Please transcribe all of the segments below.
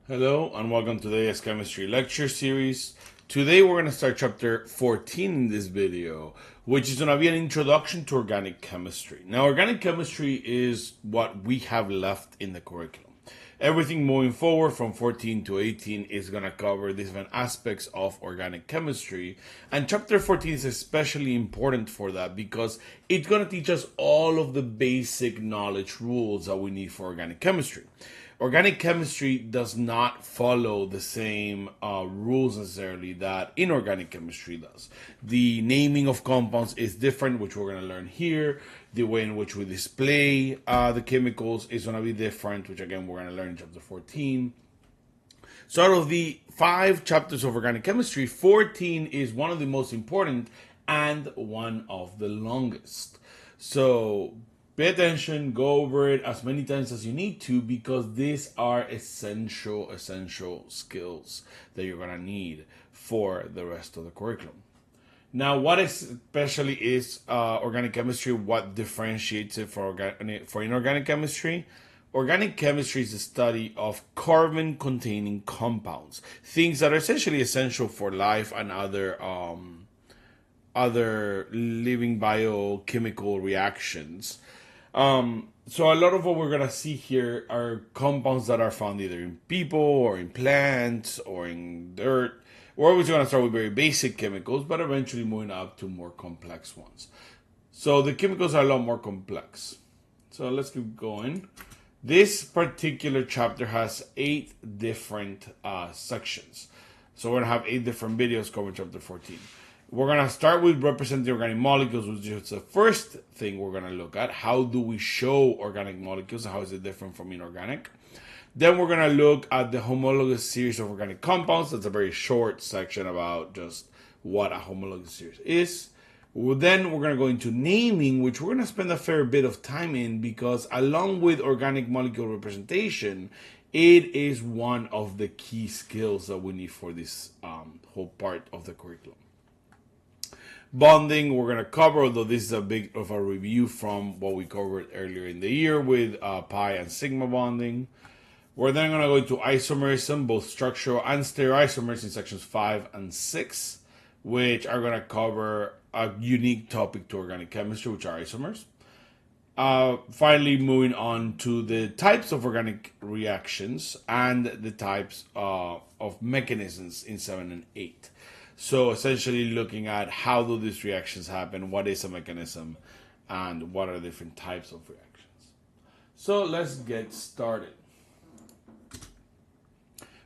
Hello and welcome to the AICE Chemistry lecture series. Today we're going to start chapter 14 in this video, which is going to be an introduction to organic chemistry. Now, organic chemistry is what we have left in the curriculum. Everything moving forward from 14 to 18 is going to cover different aspects of organic chemistry, and chapter 14 is especially important for that because it's going to teach us all of the basic knowledge rules that we need for organic chemistry. Organic chemistry does not follow the same rules necessarily that inorganic chemistry does. The naming of compounds is different, which we're going to learn here. The way in which we display the chemicals is going to be different, which again we're going to learn in chapter 14. So out of the 5 chapters of organic chemistry, 14 is one of the most important and one of the longest. So pay attention, go over it as many times as you need to, because these are essential skills that you're going to need for the rest of the curriculum. Now, what especially is organic chemistry? What differentiates it for inorganic chemistry? Organic chemistry is the study of carbon-containing compounds, things that are essentially essential for life and other living biochemical reactions. So a lot of what we're gonna see here are compounds that are found either in people or in plants or in dirt. We're always gonna start with very basic chemicals, but eventually moving up to more complex ones. So the chemicals are a lot more complex. So let's keep going. This particular chapter has 8 different sections. So we're gonna have 8 different videos covering chapter 14. We're going to start with representing organic molecules, which is the first thing we're going to look at. How do we show organic molecules? How is it different from inorganic? Then we're going to look at the homologous series of organic compounds. That's a very short section about just what a homologous series is. Then we're going to go into naming, which we're going to spend a fair bit of time in because along with organic molecule representation, it is one of the key skills that we need for this whole part of the curriculum. Bonding, we're going to cover, although this is a bit of a review from what we covered earlier in the year with pi and sigma bonding. We're then going to go into isomerism, both structural and stereoisomers in sections 5 and 6, which are going to cover a unique topic to organic chemistry, which are isomers. Finally, moving on to the types of organic reactions and the types of mechanisms in 7 and 8. So essentially looking at how do these reactions happen, what is a mechanism, and what are different types of reactions. So let's get started.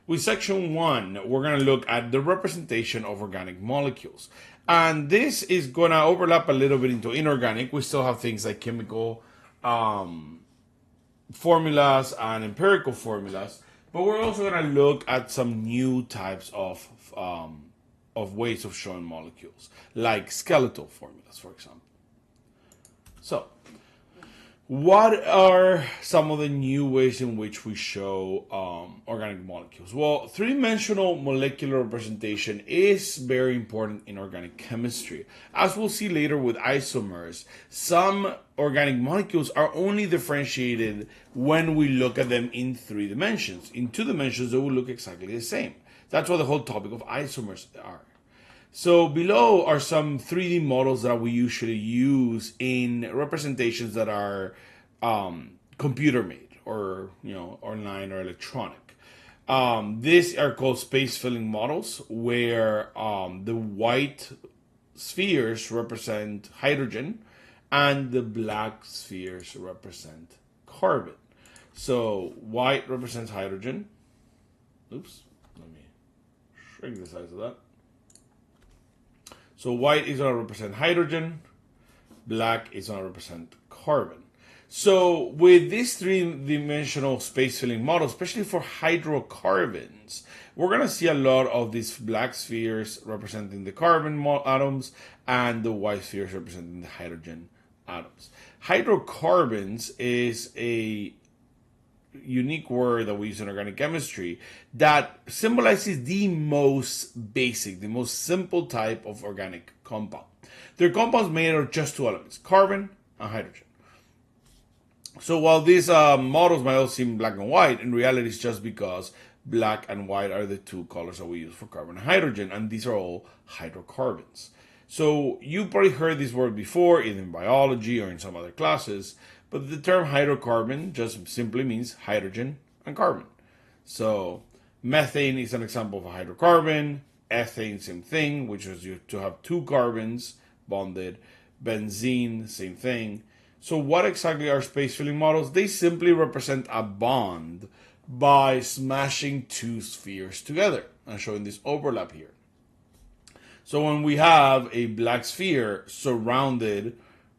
With section 1, we're going to look at the representation of organic molecules. And this is going to overlap a little bit into inorganic. We still have things like chemical formulas and empirical formulas. But we're also going to look at some new types of ways of showing molecules, like skeletal formulas, for example. So, what are some of the new ways in which we show organic molecules? Well, three-dimensional molecular representation is very important in organic chemistry. As we'll see later with isomers, some organic molecules are only differentiated when we look at them in 3 dimensions. In 2 dimensions, they will look exactly the same. That's what the whole topic of isomers are. So below are some 3D models that we usually use in representations that are computer made or online or electronic. These are called space filling models, where the white spheres represent hydrogen and the black spheres represent carbon. So white represents hydrogen. Oops, let me shrink the size of that. So white is going to represent hydrogen, black is going to represent carbon. So with these 3-dimensional space-filling models, especially for hydrocarbons, we're going to see a lot of these black spheres representing the carbon atoms and the white spheres representing the hydrogen atoms. Hydrocarbons is a unique word that we use in organic chemistry that symbolizes the most basic, the most simple type of organic compound. They're compounds made of just 2 elements, carbon and hydrogen. So while these models might all seem black and white, in reality it's just because Black and white are the two colors that we use for carbon and hydrogen, and these are all hydrocarbons. So you probably heard this word before, either in biology or in some other classes, but the term hydrocarbon just simply means hydrogen and carbon. So methane is an example of a hydrocarbon, ethane, same thing, which is you to have two carbons bonded, benzene, same thing. So what exactly are space-filling models? They simply represent a bond by smashing two spheres together. I'm showing this overlap here. So when we have a black sphere surrounded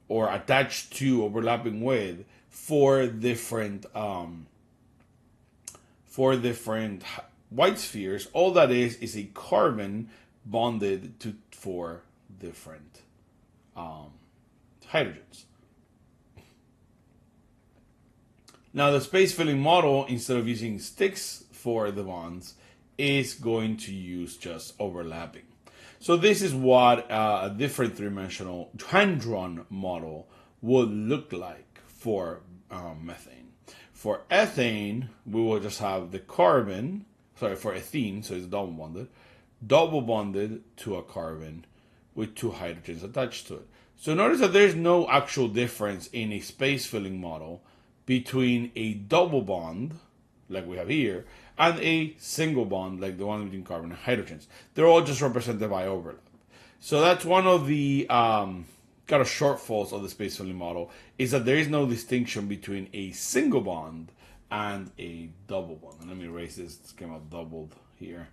or attached to, overlapping with, four different white spheres, all that is a carbon bonded to four different hydrogens. Now the space-filling model, instead of using sticks for the bonds, is going to use just overlapping. So this is what a different three-dimensional hand-drawn model would look like for methane. For ethane, we will just have the carbon, for ethene, so it's double bonded to a carbon with two hydrogens attached to it. So notice that there's no actual difference in a space-filling model between a double bond, like we have here, and a single bond, like the one between carbon and hydrogens. They're all just represented by overlap. So that's one of the kind of shortfalls of the space-filling model, is that there is no distinction between a single bond and a double bond. And let me erase this. This came out doubled here.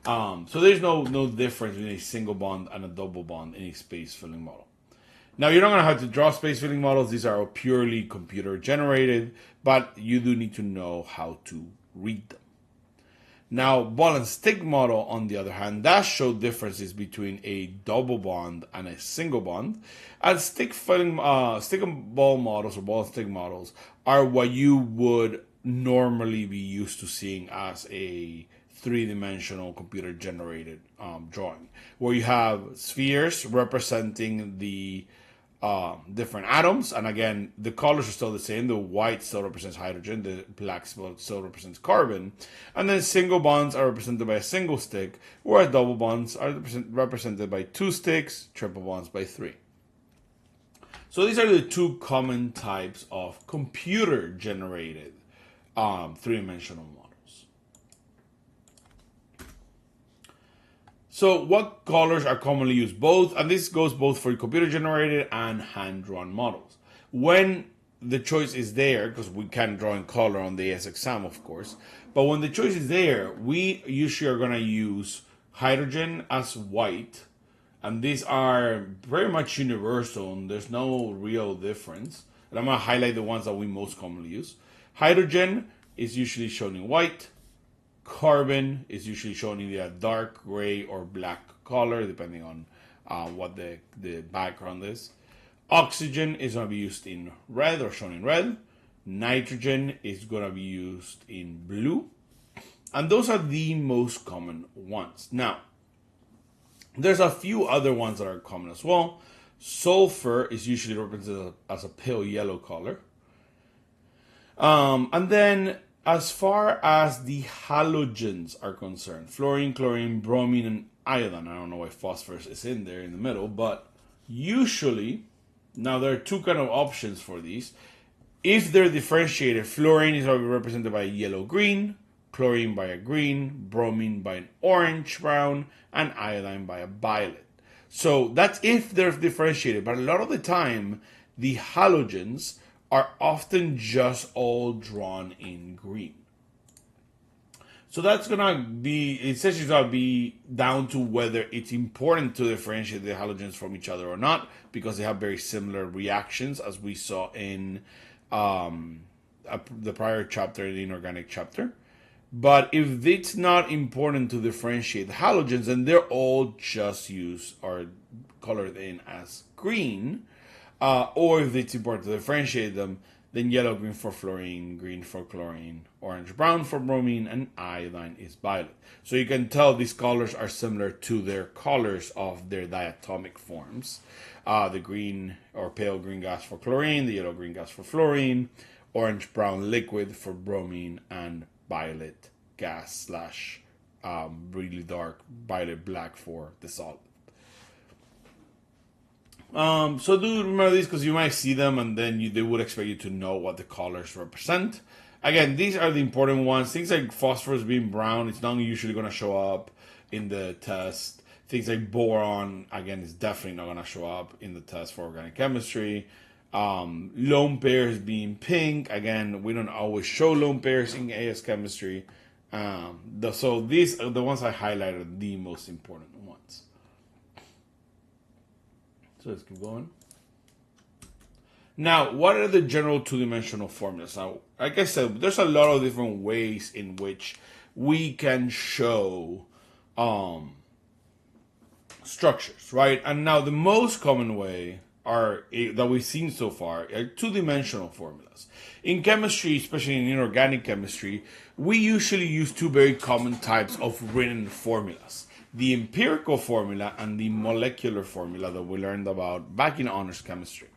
So there's no difference between a single bond and a double bond in a space-filling model. Now, you're not going to have to draw space-filling models. These are purely computer-generated, but you do need to know how to read them. Now, ball and stick model, on the other hand, does show differences between a double bond and a single bond. And stick and ball models, or ball and stick models, are what you would normally be used to seeing as a three-dimensional computer-generated drawing, where you have spheres representing the different atoms, and again, the colors are still the same. The white still represents hydrogen, the black still represents carbon, and then single bonds are represented by a single stick, whereas double bonds are represented by two sticks, triple bonds by three. So these are the two common types of computer-generated three-dimensional models. So what colors are commonly used? Both, and this goes both for computer-generated and hand-drawn models. When the choice is there, because we can draw in color on the AICE exam, of course, but when the choice is there, we usually are going to use hydrogen as white, and these are very much universal, and there's no real difference. And I'm going to highlight the ones that we most commonly use. Hydrogen is usually shown in white. Carbon is usually shown in either a dark gray or black color, depending on what the background is. Oxygen is going to be used in red, or shown in red. Nitrogen is going to be used in blue. And those are the most common ones. Now, there's a few other ones that are common as well. Sulfur is usually represented as a pale yellow color. And then, as far as the halogens are concerned, fluorine, chlorine, bromine, and iodine. I don't know why phosphorus is in there in the middle, but usually, now there are two kind of options for these. If they're differentiated, fluorine is going to be represented by a yellow-green, chlorine by a green, bromine by an orange-brown, and iodine by a violet. So that's if they're differentiated, but a lot of the time, the halogens are often just all drawn in green. So that's gonna be, essentially gonna be down to whether it's important to differentiate the halogens from each other or not, because they have very similar reactions, as we saw in the prior chapter, the inorganic chapter. But if it's not important to differentiate the halogens, then they're all just used or colored in as green. Or if it's important to differentiate them, then yellow-green for fluorine, green for chlorine, orange-brown for bromine, and iodine is violet. So you can tell these colors are similar to their colors of their diatomic forms. The green or pale green gas for chlorine, the yellow-green gas for fluorine, orange-brown liquid for bromine, and violet gas slash really dark violet black for the solid. So do remember these because you might see them and then they would expect you to know what the colors represent. Again, these are the important ones. Things like phosphorus being brown, it's not usually going to show up in the test. Things like boron, again, is definitely not going to show up in the test for organic chemistry. Lone pairs being pink, again, we don't always show lone pairs in AS chemistry. So these are the ones I highlighted, the most important ones. So let's keep going. Now, what are the general two-dimensional formulas? Now, like I said, there's a lot of different ways in which we can show structures, right? And now the most common way that we've seen so far are two-dimensional formulas. In chemistry, especially in inorganic chemistry, we usually use two very common types of written formulas: the empirical formula and the molecular formula that we learned about back in honors chemistry.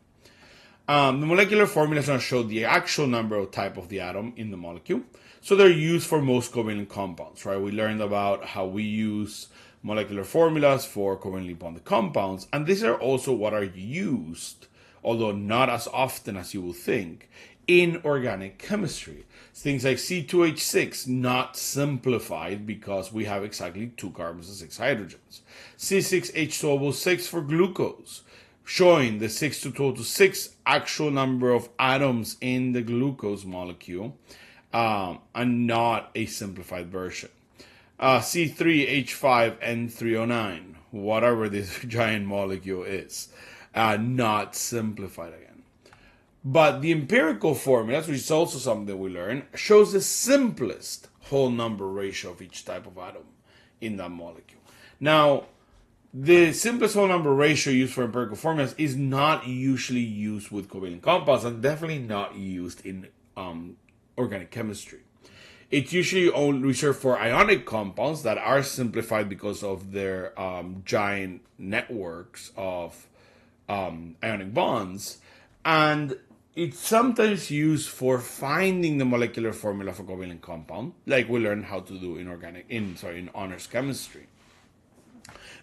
The molecular formula is going to show the actual number or type of the atom in the molecule. So they're used for most covalent compounds, right? We learned about how we use molecular formulas for covalently bonded compounds, and these are also what are used, although not as often as you would think, in organic chemistry. Things like C2H6, not simplified because we have exactly 2 carbons and 6 hydrogens. C6H12O6 for glucose, showing the 6 to 12 to 6 actual number of atoms in the glucose molecule, and not a simplified version. C3H5N309, whatever this giant molecule is, not simplified again. But the empirical formula, which is also something we learn, shows the simplest whole number ratio of each type of atom in that molecule. Now, the simplest whole number ratio used for empirical formulas is not usually used with covalent compounds and definitely not used in organic chemistry. It's usually only reserved for ionic compounds that are simplified because of their giant networks of ionic bonds, and it's sometimes used for finding the molecular formula for covalent compound, like we learned how to do in honors chemistry.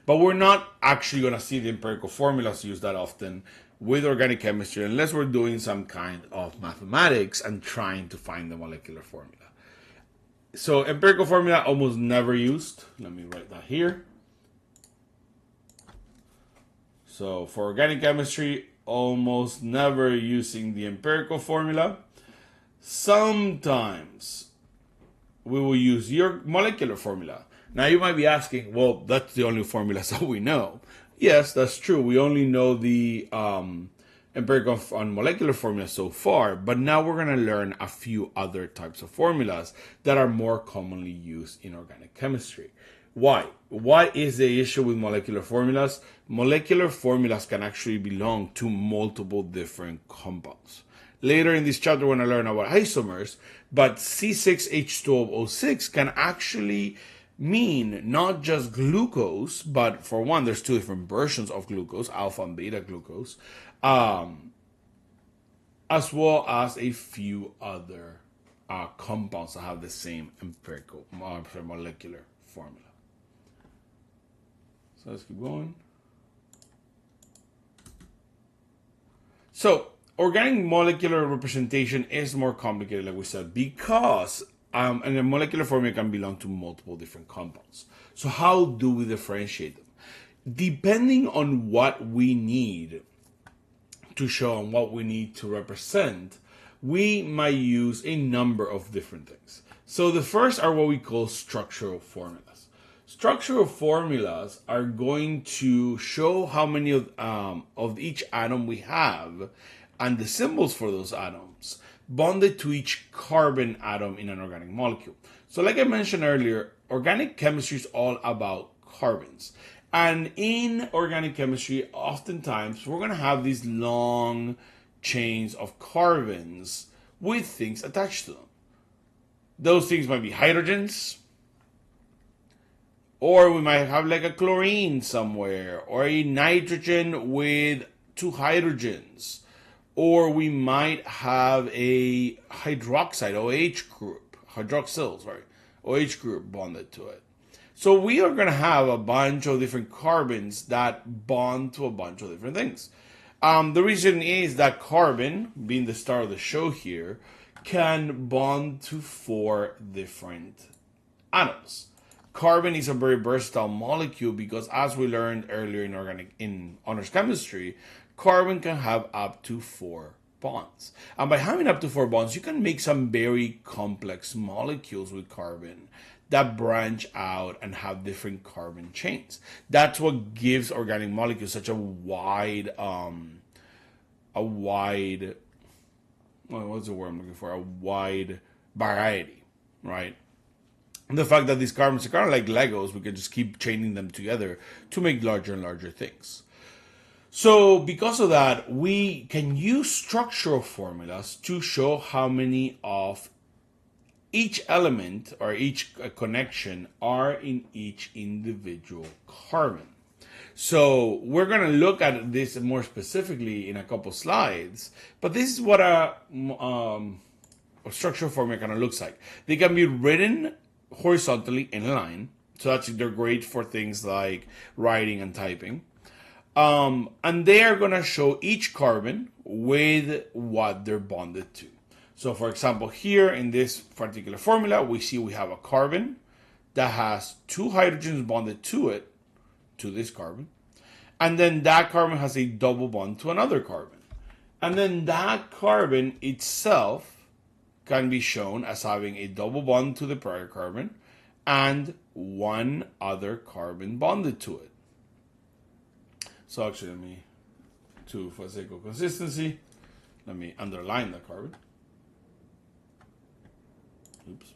But we're not actually going to see the empirical formulas used that often with organic chemistry unless we're doing some kind of mathematics and trying to find the molecular formula. So empirical formula almost never used. Let me write that here. So for organic chemistry, almost never using the empirical formula. Sometimes we will use your molecular formula. Now you might be asking, well, that's the only formulas that we know. Yes, that's true. We only know the empirical and molecular formula so far, but now we're going to learn a few other types of formulas that are more commonly used in organic chemistry. Why? What is the issue with molecular formulas? Molecular formulas can actually belong to multiple different compounds. Later in this chapter, we're going to learn about isomers, but C6H12O6 can actually mean not just glucose, but for one, there's 2 different versions of glucose, alpha and beta glucose, as well as a few other compounds that have the same empirical molecular formula. So let's keep going. So organic molecular representation is more complicated, like we said, because and the molecular formula can belong to multiple different compounds. So how do we differentiate them? Depending on what we need to show and what we need to represent, we might use a number of different things. So the first are what we call structural formulas. Structural formulas are going to show how many of each atom we have and the symbols for those atoms bonded to each carbon atom in an organic molecule. So like I mentioned earlier, organic chemistry is all about carbons. And in organic chemistry, oftentimes we're going to have these long chains of carbons with things attached to them. Those things might be hydrogens, or we might have like a chlorine somewhere, or a nitrogen with 2 hydrogens, or we might have a hydroxide, OH group, hydroxyl, OH group bonded to it. So we are going to have a bunch of different carbons that bond to a bunch of different things. The reason is that carbon, being the star of the show here, can bond to 4 different atoms. Carbon is a very versatile molecule because, as we learned earlier in honors chemistry, carbon can have up to 4 bonds. And by having up to 4 bonds, you can make some very complex molecules with carbon that branch out and have different carbon chains. That's what gives organic molecules such a wide, what's the word I'm looking for? A wide variety, right? And the fact that these carbons are kind of like Legos, we can just keep chaining them together to make larger and larger things. So because of that, we can use structural formulas to show how many of each element or each connection are in each individual carbon. So we're going to look at this more specifically in a couple slides, but this is what a structural formula kind of looks like. They can be written horizontally in a line, so they're great for things like writing and typing. And they are going to show each carbon with what they're bonded to. So for example, here in this particular formula, we see we have a carbon that has 2 hydrogens bonded to it, to this carbon. And then that carbon has a double bond to another carbon. And then that carbon itself can be shown as having a double bond to the prior carbon and 1 other carbon bonded to it. So actually, for the sake of consistency, let me underline the carbon. Oops.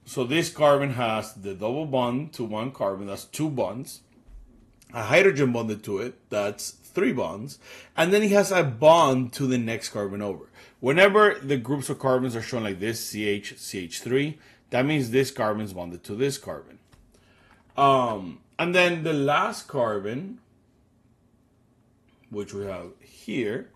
So this carbon has the double bond to 1 carbon, that's 2 bonds. A hydrogen bonded to it, that's 3 bonds. And then it has a bond to the next carbon over. Whenever the groups of carbons are shown like this, CH, CH3, that means this carbon is bonded to this carbon. And then the last carbon, which we have here,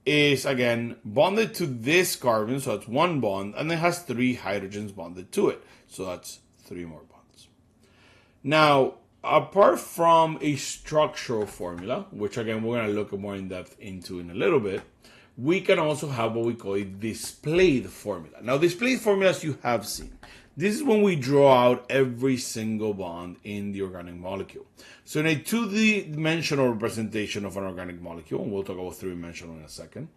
is again bonded to this carbon, so that's 1 bond, and it has 3 hydrogens bonded to it, so that's 3 more bonds. Now, apart from a structural formula, which again we're going to look more in depth into in a little bit, we can also have what we call a displayed formula. Now, displayed formulas you have seen. This is when we draw out every single bond in the organic molecule. So in a 2D-dimensional representation of an organic molecule, and we'll talk about 3-dimensional in a second,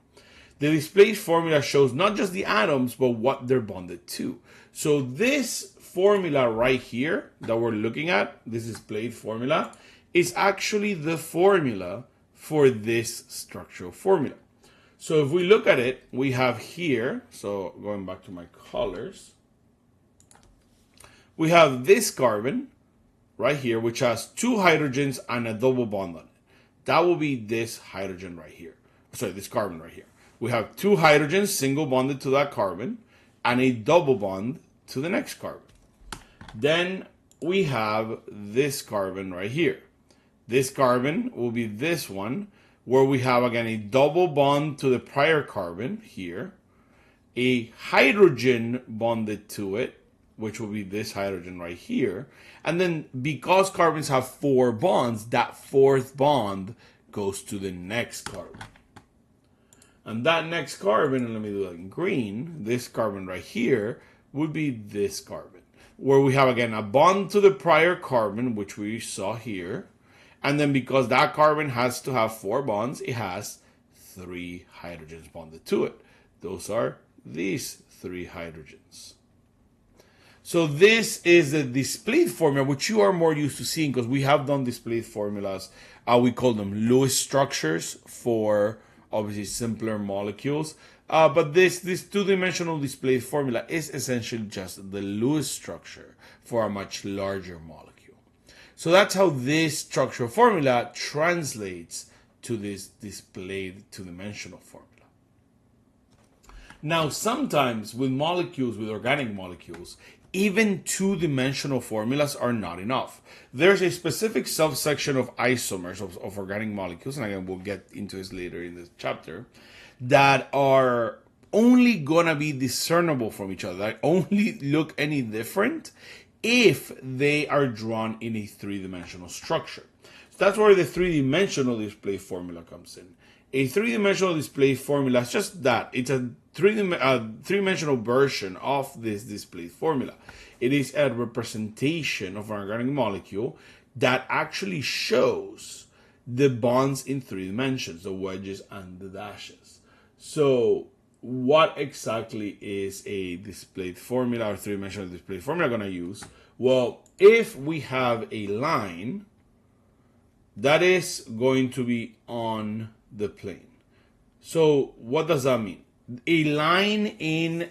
the displayed formula shows not just the atoms, but what they're bonded to. So this formula right here that we're looking at, this displayed formula, is actually the formula for this structural formula. So if we look at it, we have here, so going back to my colors, we have this carbon right here, which has 2 hydrogens and a double bond on it. That will be this hydrogen right here. Sorry, this carbon right here. We have 2 hydrogens single bonded to that carbon and a double bond to the next carbon. Then we have this carbon right here. This carbon will be this one, where we have again a double bond to the prior carbon here, a hydrogen bonded to it, which will be this hydrogen right here. And then because carbons have 4 bonds, that 4th bond goes to the next carbon. And that next carbon, and let me do that in green, this carbon right here would be this carbon, where we have again a bond to the prior carbon, which we saw here. And then because that carbon has to have 4 bonds, it has 3 hydrogens bonded to it. Those are these 3 hydrogens. So this is the displayed formula, which you are more used to seeing because we have done displayed formulas. We call them Lewis structures for obviously simpler molecules. But this 2-dimensional displayed formula is essentially just the Lewis structure for a much larger molecule. So that's how this structural formula translates to this displayed 2-dimensional formula. Now, sometimes with molecules, with organic molecules, even 2-dimensional formulas are not enough. There's a specific subsection of isomers of organic molecules, and again, we'll get into this later in this chapter, that are only gonna be discernible from each other, that only look any different if they are drawn in a three-dimensional structure. So that's where the three-dimensional display formula comes in. A three-dimensional display formula is just that. It's a three-dimensional version of this display formula. It is a representation of an organic molecule that actually shows the bonds in three dimensions, the wedges and the dashes. So what exactly is a displayed formula or three-dimensional display formula going to use? Well, if we have a line that is going to be on the plane. So what does that mean? A line in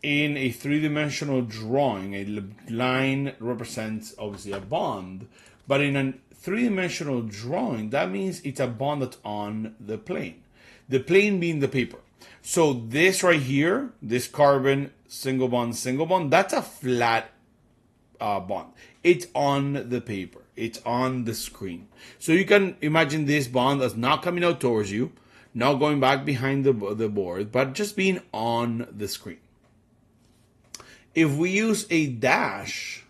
a three-dimensional drawing, a line represents obviously a bond, but in a three-dimensional drawing, that means it's a bond that's on the plane. The plane being the paper. So this right here, this carbon, single bond, that's a flat bond. It's on the paper. It's on the screen. So you can imagine this bond as not coming out towards you, not going back behind the board, but just being on the screen. If we use a dash,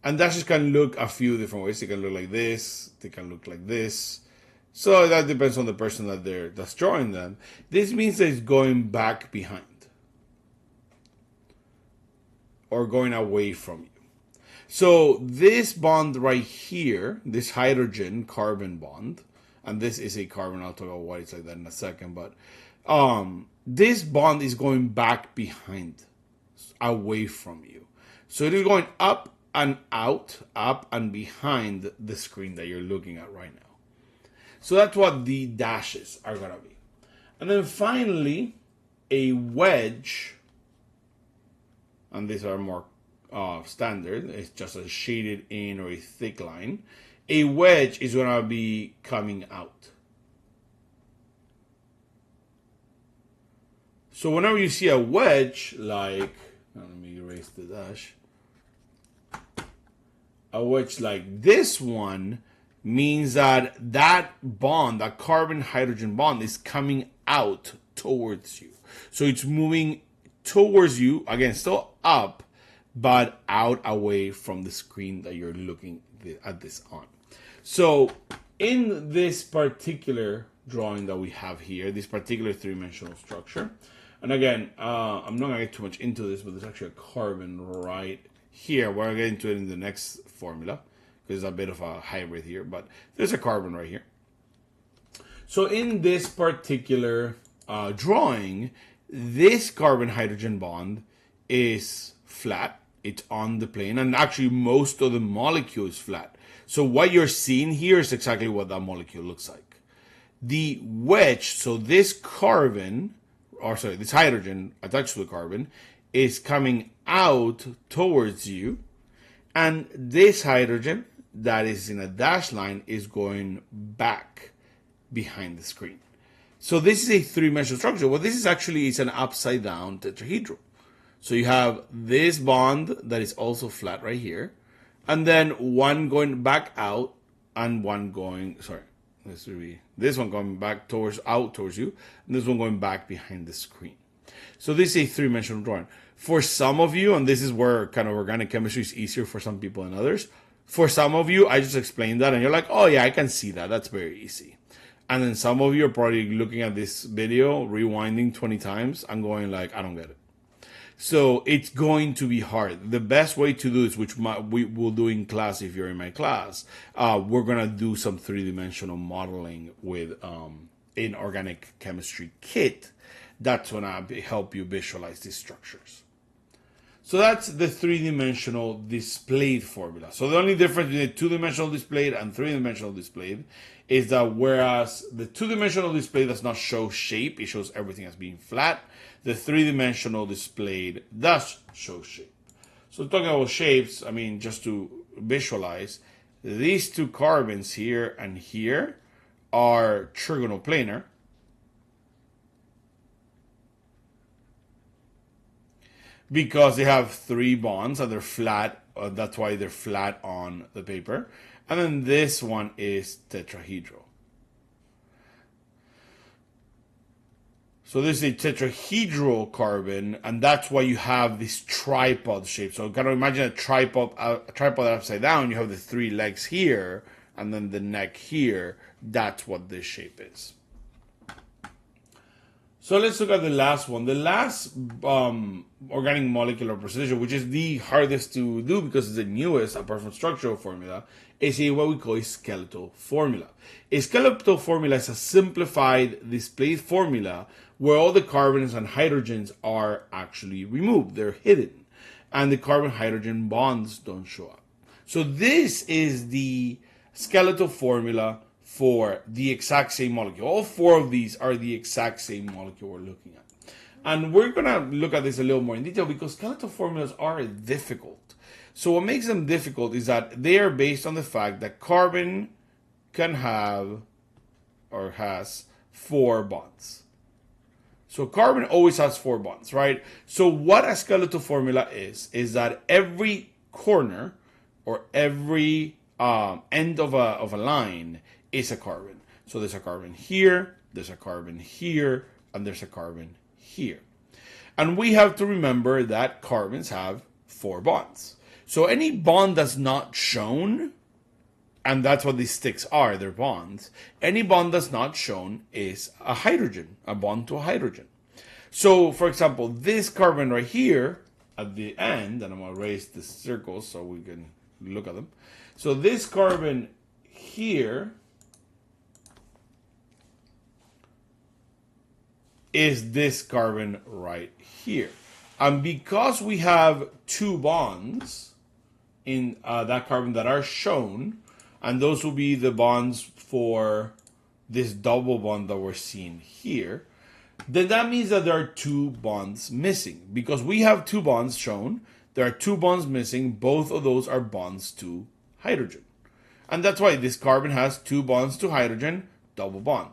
and dashes can look a few different ways. They can look like this. They can look like this. So that depends on the person that's drawing them. This means that it's going back behind or going away from you. So this bond right here, this hydrogen carbon bond, and this is a carbon, I'll talk about why it's like that in a second, but this bond is going back behind, away from you. So it is going up and out, up and behind the screen that you're looking at right now. So that's what the dashes are going to be. And then finally, a wedge, and these are more standard, it's just a shaded in or a thick line. A wedge is going to be coming out. So whenever you see a wedge, like, let me erase the dash. A wedge like this one means that that bond, that carbon-hydrogen bond, is coming out towards you. So it's moving towards you, again, still up, but out away from the screen that you're looking at this on. So in this particular drawing that we have here, this particular three-dimensional structure, and again, I'm not going to get too much into this, but there's actually a carbon right here. We're going to get into it in the next formula, because there's a bit of a hybrid here, but there's a carbon right here. So in this particular drawing, this carbon-hydrogen bond is flat. It's on the plane, and actually most of the molecule is flat. So what you're seeing here is exactly what that molecule looks like. The wedge, so this carbon, or sorry, this hydrogen attached to the carbon, is coming out towards you, and this hydrogen that is in a dashed line is going back behind the screen. So this is a three-dimensional structure. Well, this is actually, it's an upside down tetrahedral. So you have this bond that is also flat right here, and then one going back out and one going, sorry, this one going back out towards you, and this one going back behind the screen. So this is a three-dimensional drawing. For some of you, and this is where kind of organic chemistry is easier for some people than others, for some of you, I just explained that, and you're like, oh yeah, I can see that. That's very easy. And then some of you are probably looking at this video, rewinding 20 times, and going like, I don't get it. So it's going to be hard. The best way to do this, which we will do in class if you're in my class, we're going to do some three-dimensional modeling with an organic chemistry kit. That's going to help you visualize these structures. So that's the three-dimensional displayed formula. So the only difference between the two-dimensional displayed and three-dimensional displayed is that whereas the two-dimensional display does not show shape, it shows everything as being flat, the three-dimensional displayed does show shape. So talking about shapes, I mean, just to visualize, these two carbons here and here are trigonoplanar. Because they have three bonds and they're flat, that's why they're flat on the paper. And then this one is tetrahedral. So this is a tetrahedral carbon, and that's why you have this tripod shape. So kind of imagine a tripod upside down. You have the three legs here, and then the neck here. That's what this shape is. So let's look at the last one. The last organic molecular procedure, which is the hardest to do because it's the newest, apart from structural formula, is what we call a skeletal formula. A skeletal formula is a simplified display formula where all the carbons and hydrogens are actually removed. They're hidden. And the carbon-hydrogen bonds don't show up. So this is the skeletal formula for the exact same molecule. All four of these are the exact same molecule we're looking at. And we're going to look at this a little more in detail because skeletal formulas are difficult. So what makes them difficult is that they are based on the fact that carbon can have or has 4 bonds. So carbon always has 4 bonds, right? So what a skeletal formula is that every corner or every end of a line is a carbon. So there's a carbon here, there's a carbon here, and there's a carbon here. And we have to remember that carbons have 4 bonds. So any bond that's not shown, and that's what these sticks are, they're bonds. Any bond that's not shown is a hydrogen, a bond to a hydrogen. So, for example, this carbon right here at the end, and I'm going to erase the circles so we can look at them. So this carbon here is this carbon right here. And because we have 2 bonds in that carbon that are shown, and those will be the bonds for this double bond that we're seeing here, then that means that there are 2 bonds missing. Because we have 2 bonds shown, there are 2 bonds missing. Both of those are bonds to hydrogen. And that's why this carbon has 2 bonds to hydrogen, double bond.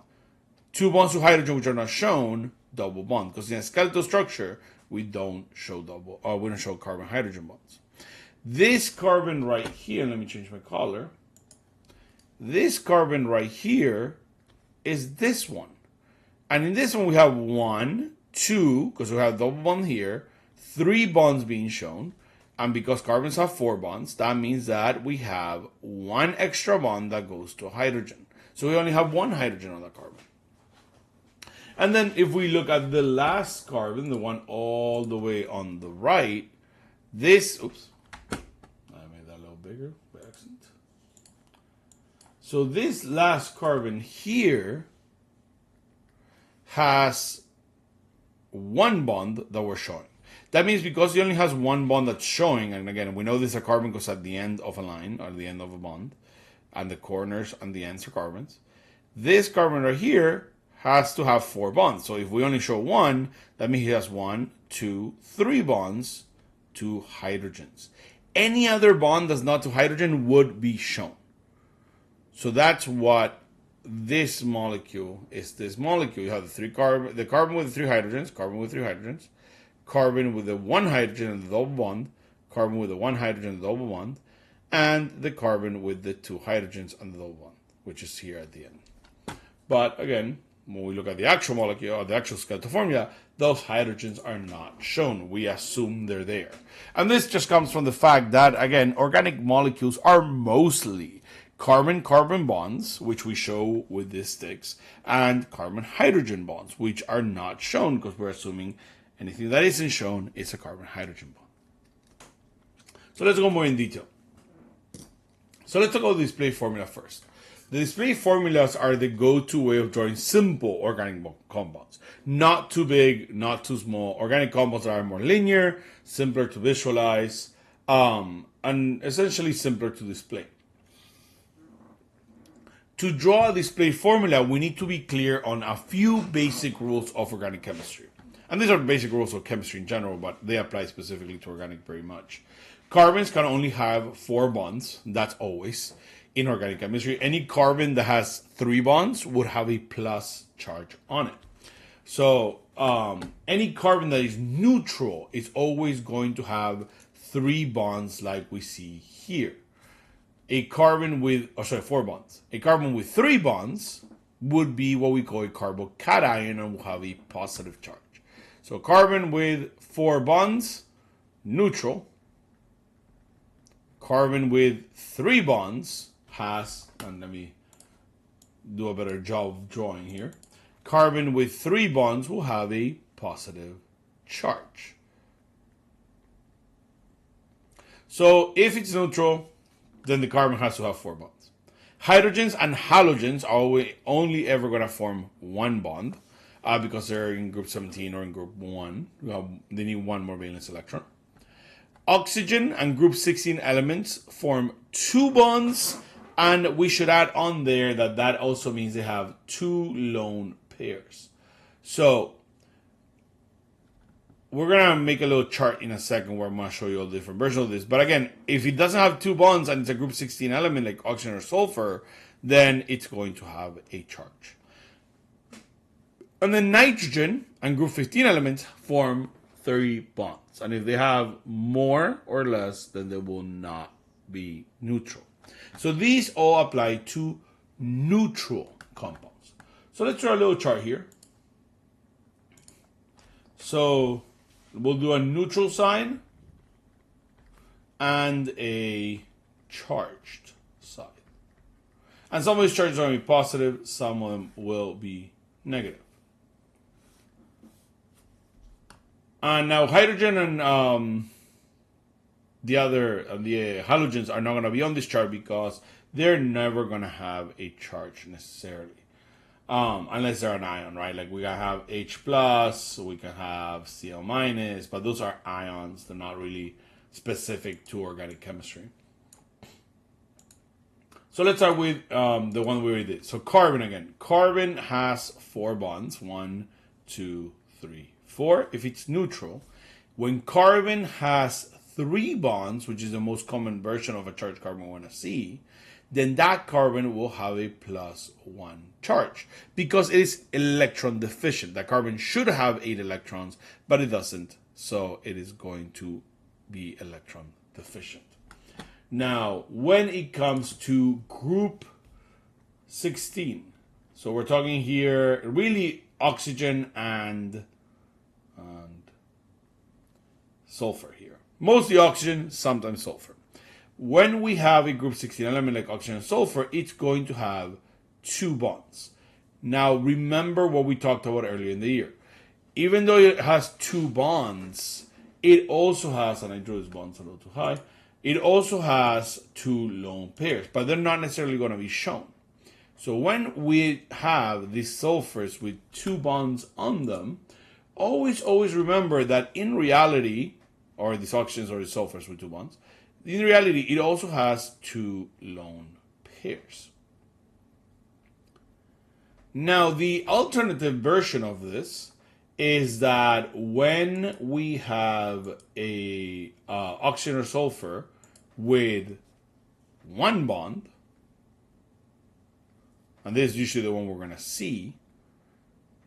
2 bonds to hydrogen which are not shown, double bond. Because in a skeletal structure, we don't show carbon-hydrogen bonds. This carbon right here, let me change my color. This carbon right here is this one. And in this one we have 1, 2, because we have double bond here, 3 bonds being shown. And because carbons have 4 bonds, that means that we have 1 extra bond that goes to a hydrogen. So we only have 1 hydrogen on that carbon. And then if we look at the last carbon, the one all the way on the right, this, oops, I made that a little bigger by accident. So this last carbon here has 1 bond that we're showing. That means because it only has 1 bond that's showing, and again, we know this is a carbon because at the end of a line, or the end of a bond, and the corners and the ends are carbons, this carbon right here has to have 4 bonds. So if we only show 1, that means he has 1, 2, 3 bonds to hydrogens. Any other bond that's not to hydrogen would be shown. So that's what this molecule is. This molecule, you have the carbon with 3 hydrogens, carbon with 3 hydrogens, carbon with the 1 hydrogen and the double bond, carbon with the 1 hydrogen and the double bond, and the carbon with the 2 hydrogens and the double bond, which is here at the end. But again, when we look at the actual molecule or the actual skeletal formula, those hydrogens are not shown. We assume they're there. And this just comes from the fact that, again, organic molecules are mostly carbon-carbon bonds, which we show with these sticks, and carbon-hydrogen bonds, which are not shown because we're assuming anything that isn't shown is a carbon-hydrogen bond. So let's go more in detail. So let's talk about the display formula first. The display formulas are the go-to way of drawing simple organic compounds. Not too big, not too small. Organic compounds are more linear, simpler to visualize, and essentially simpler to display. To draw a display formula, we need to be clear on a few basic rules of organic chemistry. And these are basic rules of chemistry in general, but they apply specifically to organic very much. Carbons can only have 4 bonds. That's always. In organic chemistry, any carbon that has 3 bonds would have a plus charge on it. So any carbon that is neutral is always going to have 3 bonds like we see here. A carbon with, 4 bonds. A carbon with 3 bonds would be what we call a carbocation and will have a positive charge. So carbon with 4 bonds, neutral. Carbon with 3 bonds has, and let me do a better job of drawing here. Carbon with 3 bonds will have a positive charge. So if it's neutral, then the carbon has to have 4 bonds. Hydrogens and halogens are only ever going to form 1 bond because they're in group 17 or in group 1. They need 1 more valence electron. Oxygen and group 16 elements form 2 bonds, and we should add on there that also means they have 2 lone pairs. So we're going to make a little chart in a second where I'm going to show you all the different versions of this. But again, if it doesn't have 2 bonds and it's a group 16 element like oxygen or sulfur, then it's going to have a charge. And then nitrogen and group 15 elements form 3 bonds. And if they have more or less, then they will not be neutral. So these all apply to neutral compounds. So let's draw a little chart here. So we'll do a neutral sign and a charged side. And some of these charges are going to be positive, some of them will be negative. And now hydrogen and the halogens are not going to be on this chart because they're never going to have a charge necessarily. Unless they're an ion, right? Like we can have H plus, we can have Cl minus, but those are ions. They're not really specific to organic chemistry. So let's start with the one we already did. So carbon again. Carbon has 4 bonds. 1, 2, 3, 4. If it's neutral. When carbon has 3 bonds, which is the most common version of a charged carbon we want to see, then that carbon will have a +1 charge because it is electron deficient. That carbon should have 8 electrons, but it doesn't, so it is going to be electron deficient. Now, when it comes to group 16, so we're talking here really oxygen and sulfur here. Mostly oxygen, sometimes sulfur. When we have a group 16 element like oxygen and sulfur, it's going to have 2 bonds. Now, remember what we talked about earlier in the year. Even though it has 2 bonds, it also has, and I drew this bonds a little too high, it also has 2 lone pairs, but they're not necessarily going to be shown. So when we have these sulfurs with 2 bonds on them, always remember that in reality, or these oxygens or the sulfurs with 2 bonds, in reality, it also has 2 lone pairs. Now, the alternative version of this is that when we have a oxygen or sulfur with 1 bond, and this is usually the one we're going to see,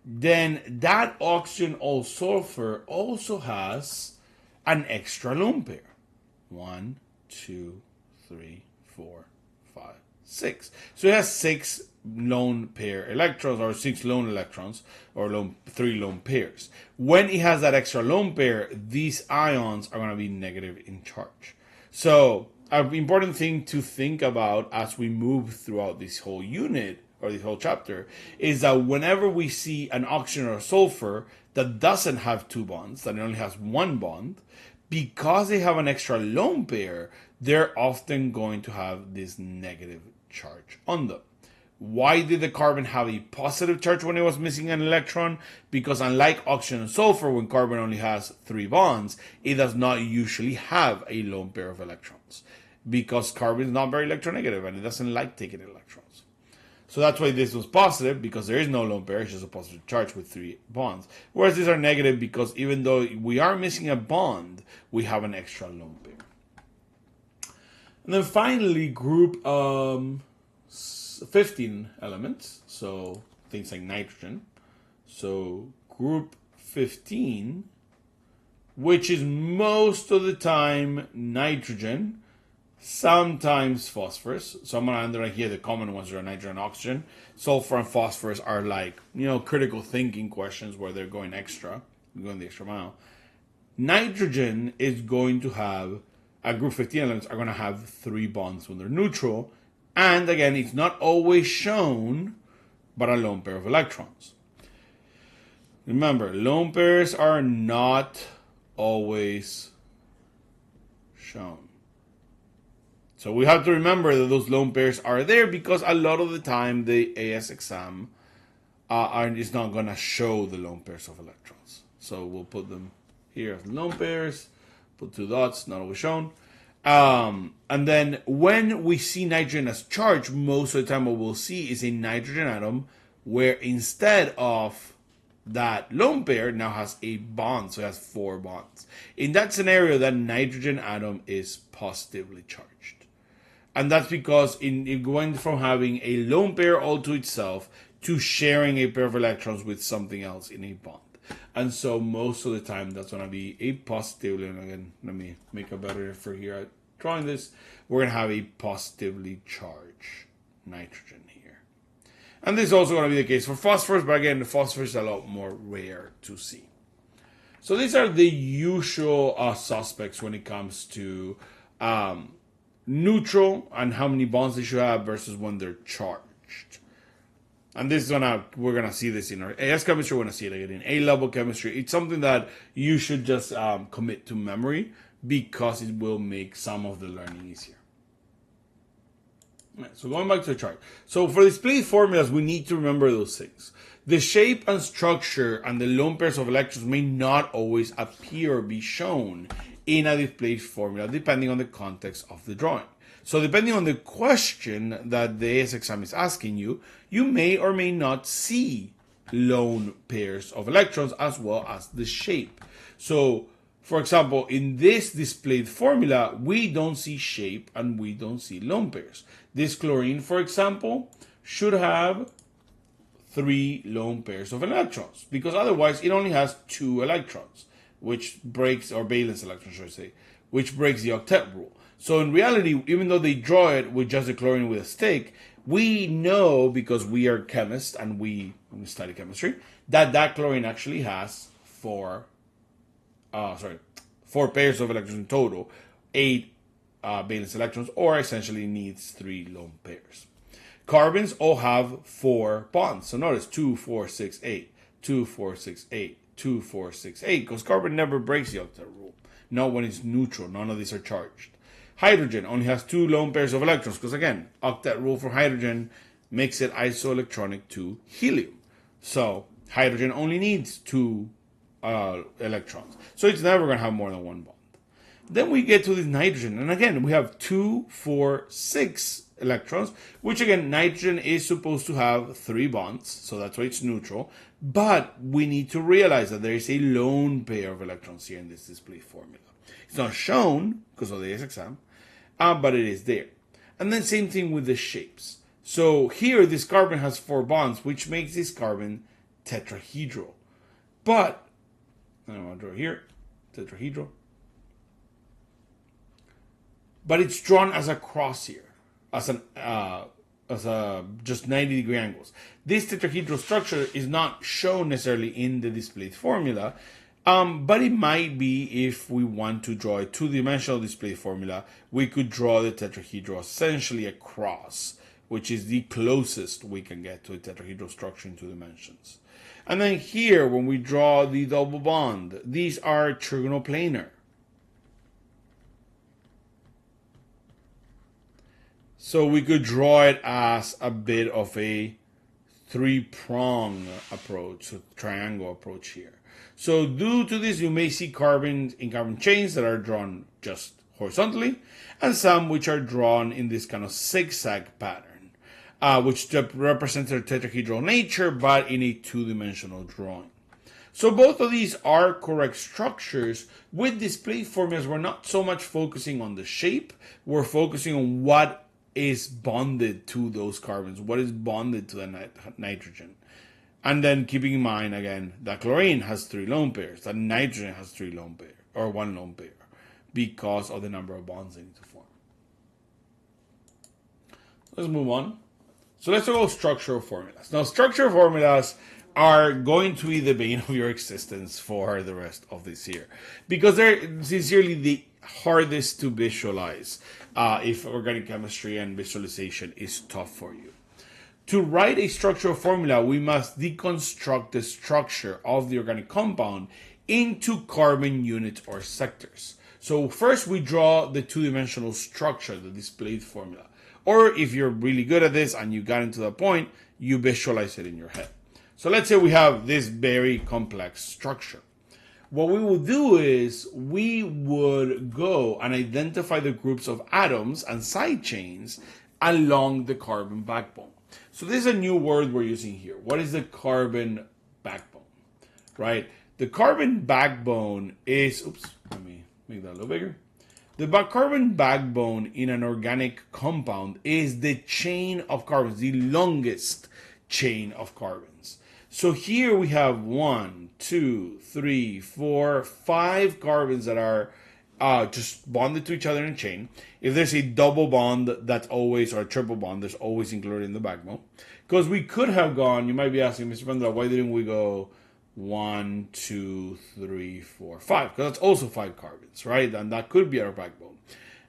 then that oxygen or sulfur also has an extra lone pair. 1, 2, 3, 4, 5, 6. So it has 6 lone pair electrons, or 6 lone electrons, or 3 lone pairs. When it has that extra lone pair, these ions are going to be negative in charge. So an important thing to think about as we move throughout this whole unit, or this whole chapter, is that whenever we see an oxygen or sulfur that doesn't have 2 bonds, that it only has 1 bond, because they have an extra lone pair, they're often going to have this negative charge on them. Why did the carbon have a positive charge when it was missing an electron? Because unlike oxygen and sulfur, when carbon only has 3 bonds, it does not usually have a lone pair of electrons. Because carbon is not very electronegative and it doesn't like taking electrons. So that's why this was positive, because there is no lone pair, it's just a positive charge with 3 bonds. Whereas these are negative because even though we are missing a bond, we have an extra lone pair. And then finally, group 15 elements, so things like nitrogen. So group 15, which is most of the time nitrogen, sometimes phosphorus. So I'm going to underline here the common ones are nitrogen and oxygen. Sulfur and phosphorus are like, critical thinking questions where they're going the extra mile. Nitrogen is going to have, a group 15 elements are going to have 3 bonds when they're neutral. And again, it's not always shown, but a lone pair of electrons. Remember, lone pairs are not always shown. So we have to remember that those lone pairs are there because a lot of the time the AICE exam is not going to show the lone pairs of electrons. So we'll put them here as lone pairs, put 2 dots, not always shown. And then when we see nitrogen as charged, most of the time what we'll see is a nitrogen atom where instead of that lone pair now has a bond, so it has 4 bonds. In that scenario, that nitrogen atom is positively charged. And that's because in going from having a lone pair all to itself to sharing a pair of electrons with something else in a bond. And so most of the time that's going to be a positively, and again, let me make a better effort here at drawing this. We're going to have a positively charged nitrogen here. And this is also going to be the case for phosphorus, but again, the phosphorus is a lot more rare to see. So these are the usual suspects when it comes to neutral and how many bonds they should have versus when they're charged. And this is we're gonna see this in our AS chemistry. We're gonna see it again in A-level chemistry. It's something that you should just commit to memory because it will make some of the learning easier. Right, so going back to the chart. So for displayed formulas, we need to remember those things. The shape and structure and the lone pairs of electrons may not always appear or be shown in a displayed formula depending on the context of the drawing. So depending on the question that the AS exam is asking you, you may or may not see lone pairs of electrons as well as the shape. So for example, in this displayed formula, we don't see shape and we don't see lone pairs. This chlorine, for example, should have 3 lone pairs of electrons because otherwise it only has 2 electrons, which breaks, or valence electrons, should I say, which breaks the octet rule. So in reality, even though they draw it with just a chlorine with a stick, we know, because we are chemists and we study chemistry, that chlorine actually has 4 pairs of electrons in total, 8 valence electrons, or essentially needs 3 lone pairs. Carbons all have 4 bonds. So notice 2, 4, 6, 8, 2, 4, 6, 8, 2, 4, 6, 8, because carbon never breaks the octet rule. Not when it's neutral. None of these are charged. Hydrogen only has 2 lone pairs of electrons, because again, octet rule for hydrogen makes it isoelectronic to helium. So hydrogen only needs 2 electrons. So it's never going to have more than 1 bond. Then we get to this nitrogen, and again, we have 2, 4, 6 electrons, which again, nitrogen is supposed to have 3 bonds, so that's why it's neutral. But we need to realize that there is a lone pair of electrons here in this display formula. It's not shown because of the AS exam, but it is there. And then same thing with the shapes. So here, this carbon has 4 bonds, which makes this carbon tetrahedral. But, and I'm going to draw here, tetrahedral. But it's drawn as a cross here, as just 90-degree angles. This tetrahedral structure is not shown necessarily in the displayed formula, but it might be if we want to draw a 2-dimensional display formula, we could draw the tetrahedral essentially a cross, which is the closest we can get to a tetrahedral structure in 2 dimensions. And then here, when we draw the double bond, these are trigonoplanar. So we could draw it as a bit of a 3-prong approach, a triangle approach here. So due to this, you may see carbons in carbon chains that are drawn just horizontally, and some which are drawn in this kind of zig-zag pattern, which represents their tetrahedral nature, but in a 2-dimensional drawing. So both of these are correct structures. With display formulas, we're not so much focusing on the shape, we're focusing on what is bonded to those carbons, what is bonded to the nitrogen. And then keeping in mind, again, that chlorine has 3 lone pairs, that nitrogen has 3 lone pairs, or 1 lone pair, because of the number of bonds they need to form. Let's move on. So let's talk about structural formulas. Now, structural formulas are going to be the bane of your existence for the rest of this year because they're sincerely the hardest to visualize if organic chemistry and visualization is tough for you. To write a structural formula, we must deconstruct the structure of the organic compound into carbon units or sectors. So first we draw the two-dimensional structure, the displayed formula. Or if you're really good at this and you got into that point, you visualize it in your head. So let's say we have this very complex structure. What we will do is we would go and identify the groups of atoms and side chains along the carbon backbone. So this is a new word we're using here. What is the carbon backbone, right? The carbon backbone is, let me make that a little bigger. The carbon backbone in an organic compound is the chain of carbons, the longest chain of carbons. So here we have 1, 2, 3, 4, 5 carbons that are just bonded to each other in a chain. If there's a double bond, that's always, or a triple bond, there's always included in the backbone. Because we could have gone, you might be asking, Mr. Pendola, why didn't we go 1, 2, 3, 4, 5? Because that's also 5 carbons, right? And that could be our backbone.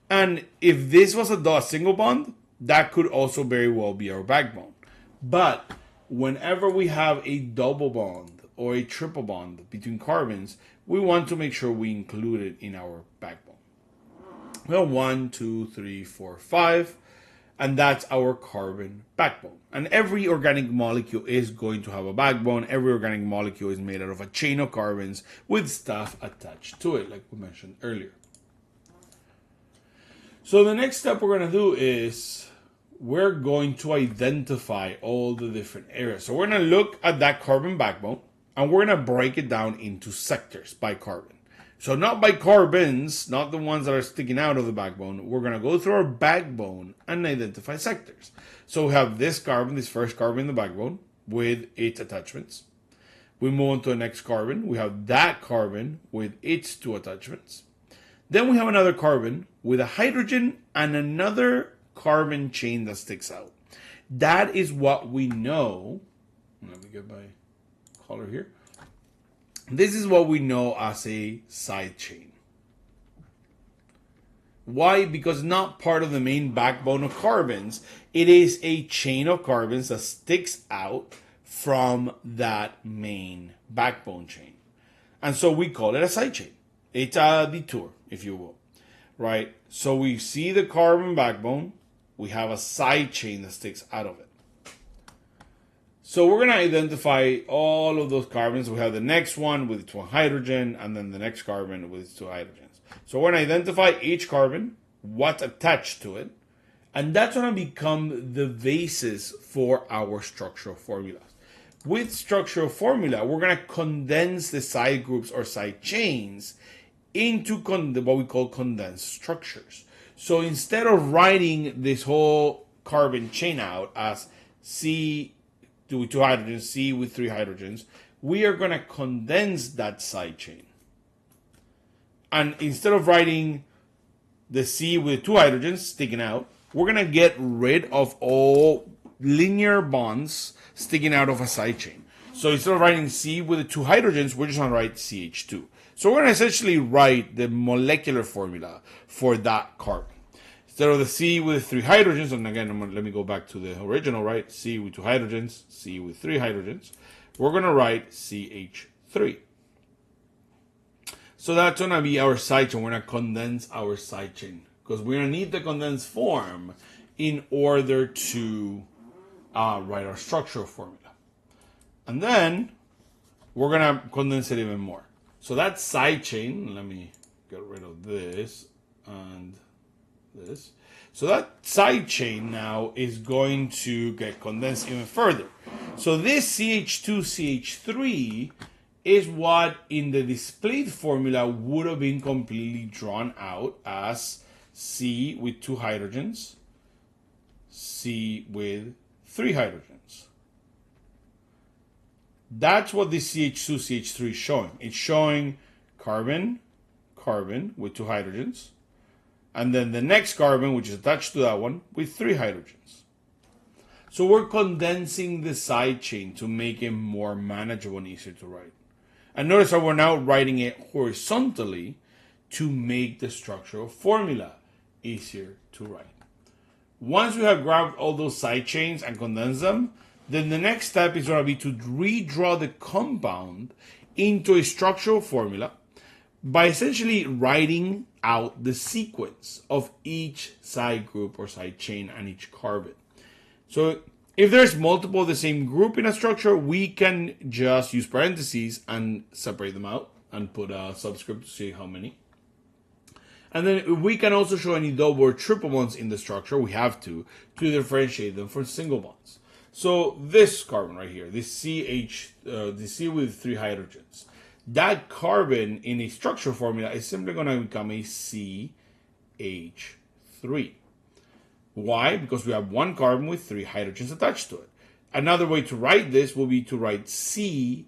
And if this was a single bond, that could also very well be our backbone. But whenever we have a double bond or a triple bond between carbons, we want to make sure we include it in our backbone. Well, 1, 2, 3, 4, 5. And that's our carbon backbone. And every organic molecule is going to have a backbone. Every organic molecule is made out of a chain of carbons with stuff attached to it, like we mentioned earlier. So the next step we're going to do is we're going to identify all the different areas. So we're going to look at that carbon backbone and we're going to break it down into sectors by carbon. So not by carbons, not the ones that are sticking out of the backbone. We're going to go through our backbone and identify sectors. So we have this carbon, this first carbon in the backbone with its attachments. We move on to the next carbon. We have that carbon with its 2 attachments. Then we have another carbon with a hydrogen and another carbon chain that sticks out. That is what we know. Let me get my color here. This is what we know as a side chain. Why? Because not part of the main backbone of carbons. It is a chain of carbons that sticks out from that main backbone chain. And so we call it a side chain. It's a detour, if you will. Right? So we see the carbon backbone. We have a side chain that sticks out of it. So we're going to identify all of those carbons. We have the next one with its 1 hydrogen, and then the next carbon with its 2 hydrogens. So we're going to identify each carbon, what's attached to it, and that's going to become the basis for our structural formulas. With structural formula, we're going to condense the side groups or side chains into what we call condensed structures. So instead of writing this whole carbon chain out as C with 2 hydrogens, C with 3 hydrogens, we are going to condense that side chain. And instead of writing the C with 2 hydrogens sticking out, we're going to get rid of all linear bonds sticking out of a side chain. So instead of writing C with the 2 hydrogens, we're just going to write CH2. So we're going to essentially write the molecular formula for that carbon. Instead of the C with 3 hydrogens, and again, let me go back to the original, right? C with 2 hydrogens, C with 3 hydrogens. We're going to write CH3. So that's going to be our side chain. We're going to condense our side chain because we're going to need the condensed form in order to write our structural formula. And then we're going to condense it even more. So that side chain, let me get rid of this and this. So that side chain now is going to get condensed even further. So this CH2CH3 is what in the displayed formula would have been completely drawn out as C with 2 hydrogens, C with 3 hydrogens. That's what this CH2CH3 is showing. It's showing carbon, carbon with 2 hydrogens, and then the next carbon, which is attached to that one, with 3 hydrogens. So we're condensing the side chain to make it more manageable and easier to write. And notice how we're now writing it horizontally to make the structural formula easier to write. Once we have grabbed all those side chains and condensed them, then the next step is going to be to redraw the compound into a structural formula by essentially writing out the sequence of each side group or side chain and each carbon. So if there's multiple of the same group in a structure, we can just use parentheses and separate them out and put a subscript to see how many. And then we can also show any double or triple bonds in the structure. We have to differentiate them from single bonds. So this carbon right here, this the C with 3 hydrogens, that carbon in a structure formula is simply going to become a CH3. Why? Because we have one carbon with 3 hydrogens attached to it. Another way to write this will be to write CH3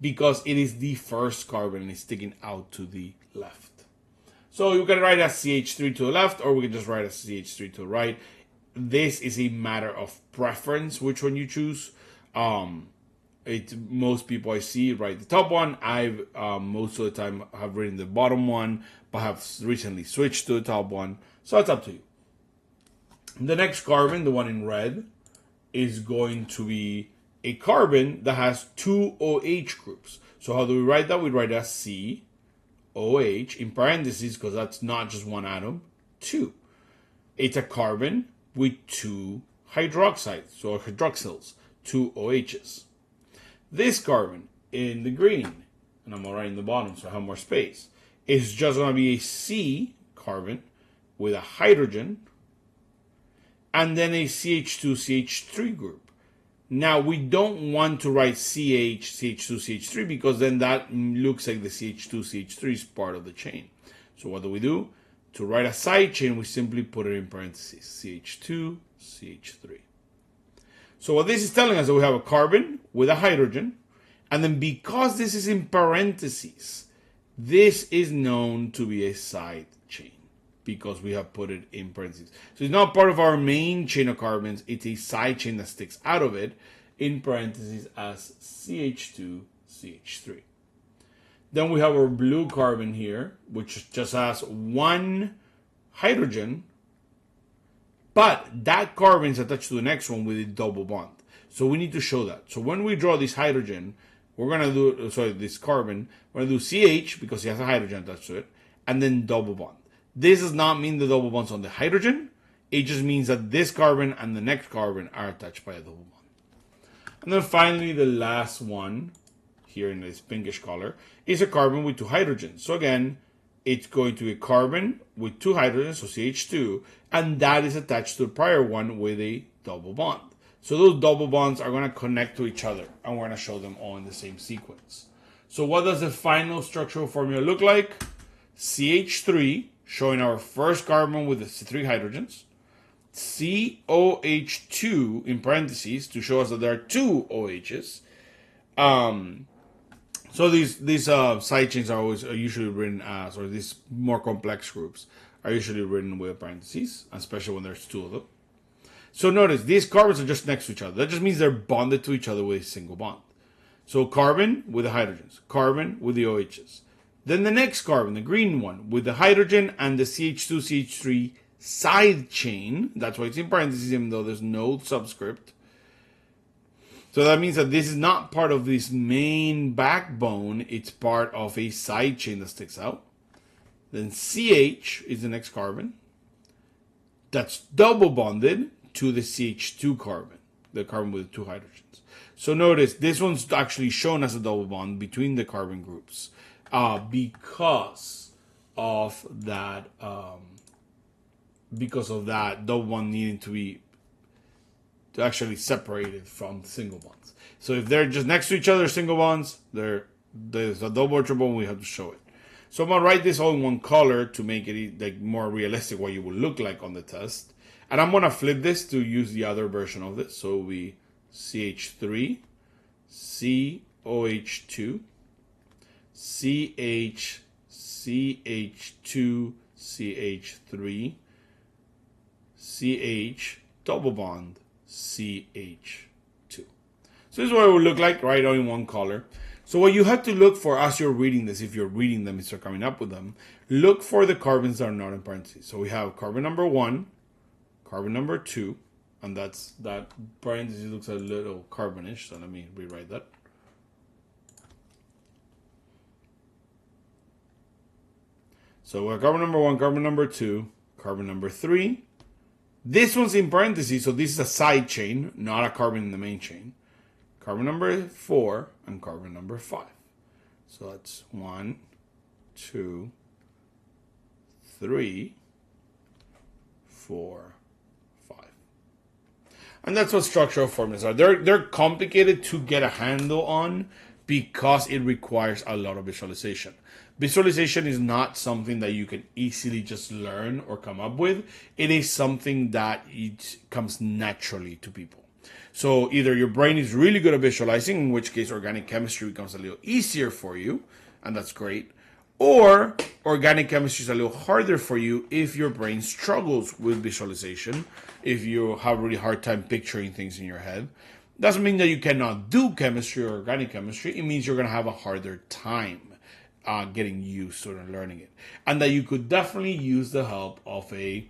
because it is the first carbon and it's sticking out to the left. So you can write as CH3 to the left, or we can just write as CH3 to the right. This is a matter of preference, which one you choose. Most people I see write the top one. I've most of the time have written the bottom one, but have recently switched to the top one. So it's up to you. The next carbon, the one in red, is going to be a carbon that has 2 OH groups. So how do we write that? We write as COH in parentheses because that's not just one atom, 2. It's a carbon with 2 hydroxides, so hydroxyls, 2 OHs. This carbon in the green, and I'm writing the bottom so I have more space, is just going to be a C carbon with a hydrogen and then a CH2CH3 group. Now we don't want to write CH2CH3 because then that looks like the CH2CH3 is part of the chain. So what do? To write a side chain, we simply put it in parentheses, CH2CH3. So what this is telling us is that we have a carbon with a hydrogen, and then because this is in parentheses, this is known to be a side chain because we have put it in parentheses. So it's not part of our main chain of carbons, it's a side chain that sticks out of it in parentheses as CH2CH3. Then we have our blue carbon here, which just has 1 hydrogen, but that carbon is attached to the next one with a double bond. So we need to show that. So when we draw this hydrogen, we're going to do, this carbon, we're going to do CH because it has a hydrogen attached to it, and then double bond. This does not mean the double bonds on the hydrogen. It just means that this carbon and the next carbon are attached by a double bond. And then finally, the last one, here in this pinkish color, is a carbon with 2 hydrogens. So again, it's going to be a carbon with 2 hydrogens, so CH2, and that is attached to the prior one with a double bond. So those double bonds are going to connect to each other, and we're going to show them all in the same sequence. So what does the final structural formula look like? CH3, showing our first carbon with the 3 hydrogens. COH2 in parentheses to show us that there are 2 OHs. So these side chains are usually written as, or these more complex groups are usually written with parentheses, especially when there's 2 of them. So notice, these carbons are just next to each other. That just means they're bonded to each other with a single bond. So carbon with the hydrogens, carbon with the OHs. Then the next carbon, the green one, with the hydrogen and the CH2CH3 side chain. That's why it's in parentheses, even though there's no subscript. So that means that this is not part of this main backbone. It's part of a side chain that sticks out. Then CH is the next carbon. That's double bonded to the CH2 carbon, the carbon with 2 hydrogens. So notice, this one's actually shown as a double bond between the carbon groups because of that double bond needing to actually separate it from single bonds. So if they're just next to each other, single bonds, there's a double or triple bond, we have to show it. So I'm going to write this all in one color to make it like more realistic what you would look like on the test. And I'm going to flip this to use the other version of this. So we CH3, COH2, CH, CH2, CH3, CH, double bond CH2. So this is what it would look like, right, all in one color. So what you have to look for as you're reading this, if you're reading them, if you're coming up with them, look for the carbons that are not in parentheses. So we have carbon number 1, carbon number 2, and that parentheses looks a little carbonish, so let me rewrite that. So we have carbon number 1, carbon number 2, carbon number 3. This one's in parentheses, so this is a side chain, not a carbon in the main chain. Carbon number 4 and carbon number 5. So that's 1, 2, 3, 4, 5. And that's what structural formulas are. They're complicated to get a handle on because it requires a lot of visualization. Visualization is not something that you can easily just learn or come up with. It is something that it comes naturally to people. So either your brain is really good at visualizing, in which case organic chemistry becomes a little easier for you, and that's great. Or organic chemistry is a little harder for you if your brain struggles with visualization, if you have a really hard time picturing things in your head. Doesn't mean that you cannot do chemistry or organic chemistry. It means you're going to have a harder time getting used to it and learning it. And that you could definitely use the help of a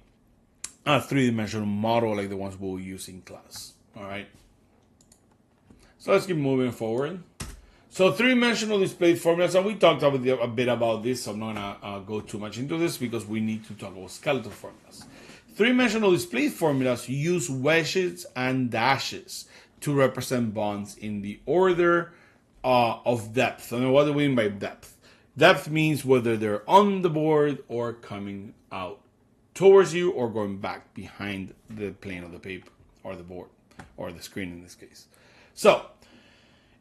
three-dimensional model like the ones we'll use in class. All right. So let's keep moving forward. So three-dimensional displayed formulas, and we talked a bit about this, so I'm not going to go too much into this because we need to talk about skeletal formulas. Three-dimensional displayed formulas use wedges and dashes to represent bonds in the order of depth. And what do we mean by depth? Depth means whether they're on the board or coming out towards you or going back behind the plane of the paper or the board or the screen in this case. So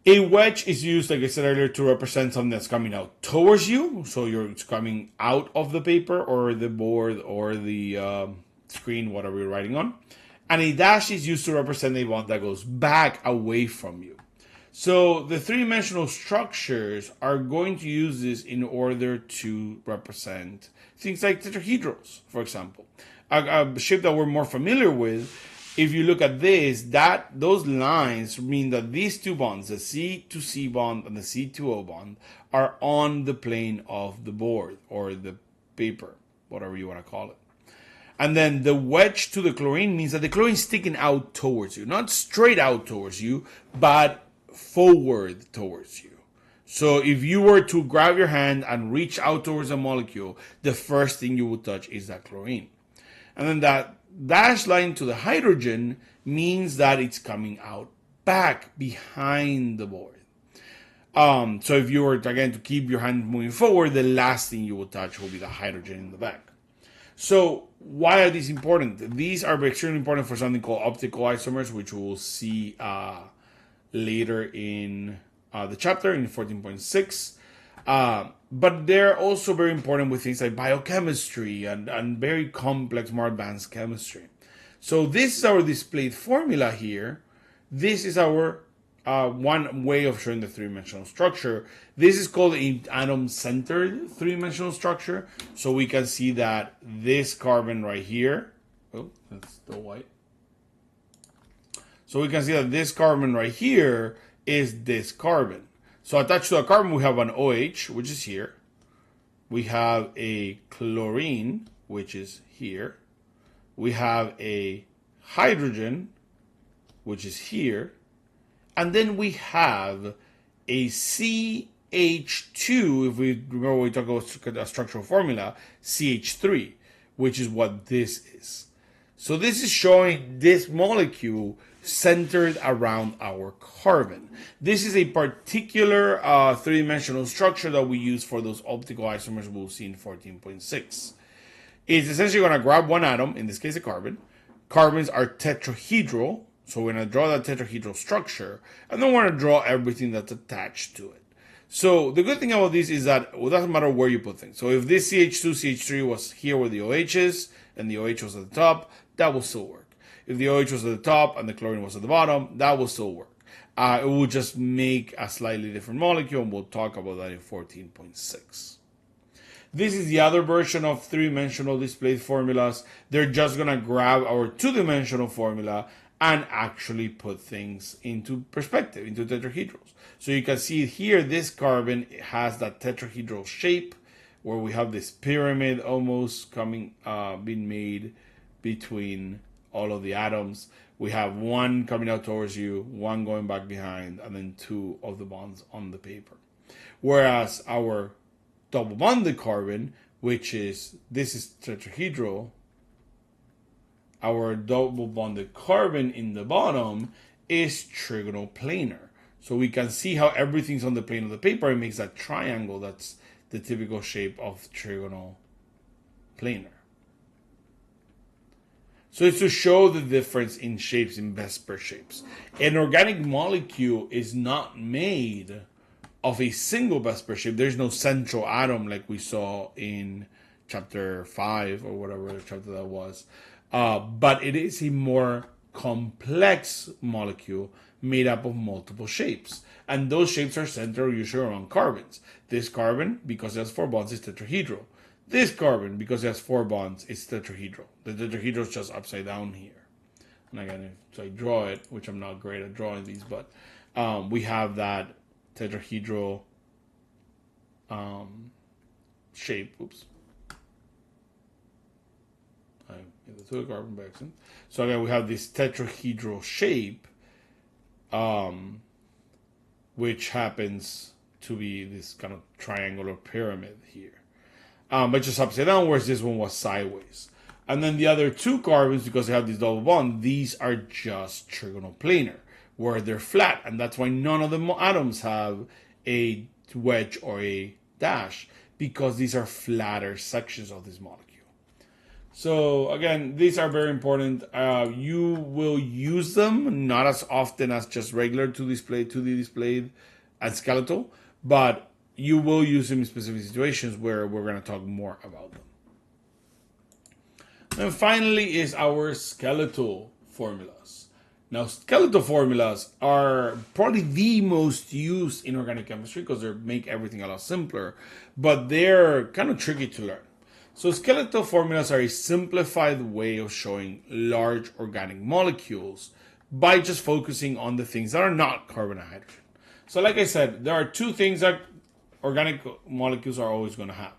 a wedge is used, like I said earlier, to represent something that's coming out towards you. So it's coming out of the paper or the board or the screen, whatever you're writing on. And a dash is used to represent a bond that goes back away from you. So the three-dimensional structures are going to use this in order to represent things like tetrahedrals, for example. A shape that we're more familiar with, if you look at this, those lines mean that these two bonds, the C to C bond and the C to O bond, are on the plane of the board or the paper, whatever you want to call it. And then the wedge to the chlorine means that the chlorine is sticking out towards you, not straight out towards you, but forward towards you. So if you were to grab your hand and reach out towards a molecule, the first thing you would touch is that chlorine. And then that dashed line to the hydrogen means that it's coming out back behind the board. So if you were, again, to keep your hand moving forward, the last thing you will touch will be the hydrogen in the back. So why are these important? These are extremely important for something called optical isomers, which we'll see later in the chapter in 14.6. But they're also very important with things like biochemistry and very complex, more advanced chemistry. So this is our displayed formula here. This is our one way of showing the three-dimensional structure. This is called an atom-centered three-dimensional structure. So we can see that this carbon right here, oh, that's still white. So we can see that this carbon right here is this carbon. So attached to a carbon, we have an OH, which is here. We have a chlorine, which is here. We have a hydrogen, which is here. And then we have a CH2, if we remember when we talk about a structural formula, CH3, which is what this is. So this is showing this molecule centered around our carbon. This is a particular three-dimensional structure that we use for those optical isomers we'll see in 14.6. It's essentially going to grab one atom, in this case a carbon. Carbons are tetrahedral, so we're going to draw that tetrahedral structure, and then we're going to draw everything that's attached to it. So the good thing about this is that it doesn't matter where you put things. So if this CH2, CH3 was here where the OH is, and the OH was at the top, that will still work. If the OH was at the top and the chlorine was at the bottom, that will still work. It will just make a slightly different molecule, and we'll talk about that in 14.6. This is the other version of three-dimensional displayed formulas. They're just going to grab our two-dimensional formula and actually put things into perspective, into tetrahedrals. So you can see here, this carbon has that tetrahedral shape where we have this pyramid almost being made between all of the atoms. We have one coming out towards you, one going back behind, and then two of the bonds on the paper. Whereas our double bonded carbon, this is tetrahedral, our double bonded carbon in the bottom is trigonal planar. So we can see how everything's on the plane of the paper. It makes that triangle. That's the typical shape of trigonal planar. So it's to show the difference in shapes, in Vesper shapes. An organic molecule is not made of a single Vesper shape. There's no central atom like we saw in chapter 5 or whatever chapter that was. But it is a more complex molecule made up of multiple shapes. And those shapes are centered usually around carbons. This carbon, because it has 4 bonds, is tetrahedral. This carbon, because it has 4 bonds, is tetrahedral. The tetrahedral is just upside down here. And again, if I draw it, which I'm not great at drawing these, but we have that tetrahedral shape. Oops. I hit the 2 carbon by accident. So again, we have this tetrahedral shape, which happens to be this kind of triangular pyramid here. But just upside down, whereas this one was sideways. And then the other 2 carbons, because they have this double bond, these are just trigonal planar, where they're flat. And that's why none of the atoms have a wedge or a dash, because these are flatter sections of this molecule. So again, these are very important. You will use them, not as often as just regular 2D displayed and skeletal, but you will use them in specific situations where we're going to talk more about them. And finally is our skeletal formulas. Now, skeletal formulas are probably the most used in organic chemistry because they make everything a lot simpler, but they're kind of tricky to learn. So skeletal formulas are a simplified way of showing large organic molecules by just focusing on the things that are not carbon and hydrogen. So like I said, there are 2 things that organic molecules are always going to have.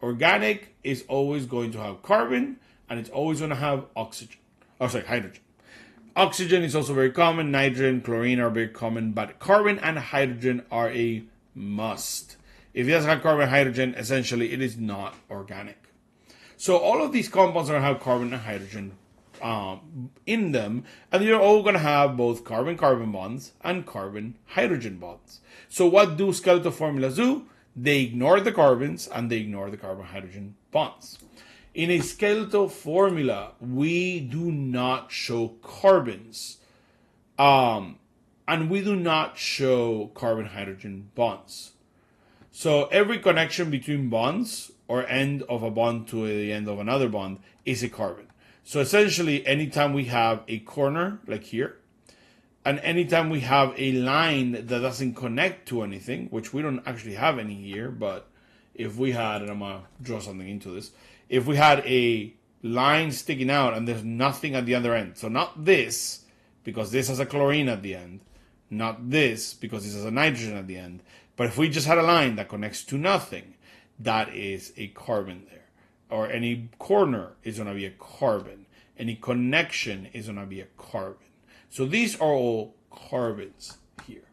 Organic is always going to have carbon, and it's always going to have hydrogen. Oxygen is also very common. Nitrogen, chlorine are very common, but carbon and hydrogen are a must. If it doesn't have carbon and hydrogen, essentially it is not organic. So all of these compounds are going to have carbon and hydrogen in them, and you're all going to have both carbon-carbon bonds and carbon-hydrogen bonds. So what do skeletal formulas do? They ignore the carbons and they ignore the carbon-hydrogen bonds. In a skeletal formula, we do not show carbons, and we do not show carbon-hydrogen bonds. So every connection between bonds or end of a bond to the end of another bond is a carbon. So essentially, anytime we have a corner, like here, and anytime we have a line that doesn't connect to anything, which we don't actually have any here, but if we had, and I'm going to draw something into this, if we had a line sticking out and there's nothing at the other end, so not this, because this has a chlorine at the end, not this, because this has a nitrogen at the end, but if we just had a line that connects to nothing, that is a carbon there. Or any corner is going to be a carbon. Any connection is going to be a carbon. So these are all carbons here.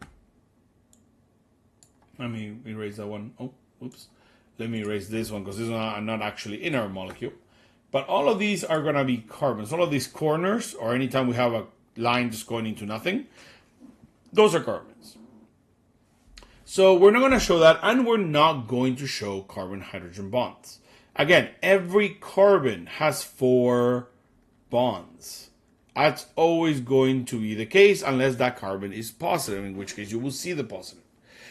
Let me erase that one. Oh, oops. Let me erase this one because these are not actually in our molecule. But all of these are going to be carbons. All of these corners, or anytime we have a line just going into nothing, those are carbons. So we're not going to show that, and we're not going to show carbon-hydrogen bonds. Again, every carbon has 4 bonds. That's always going to be the case unless that carbon is positive, in which case you will see the positive.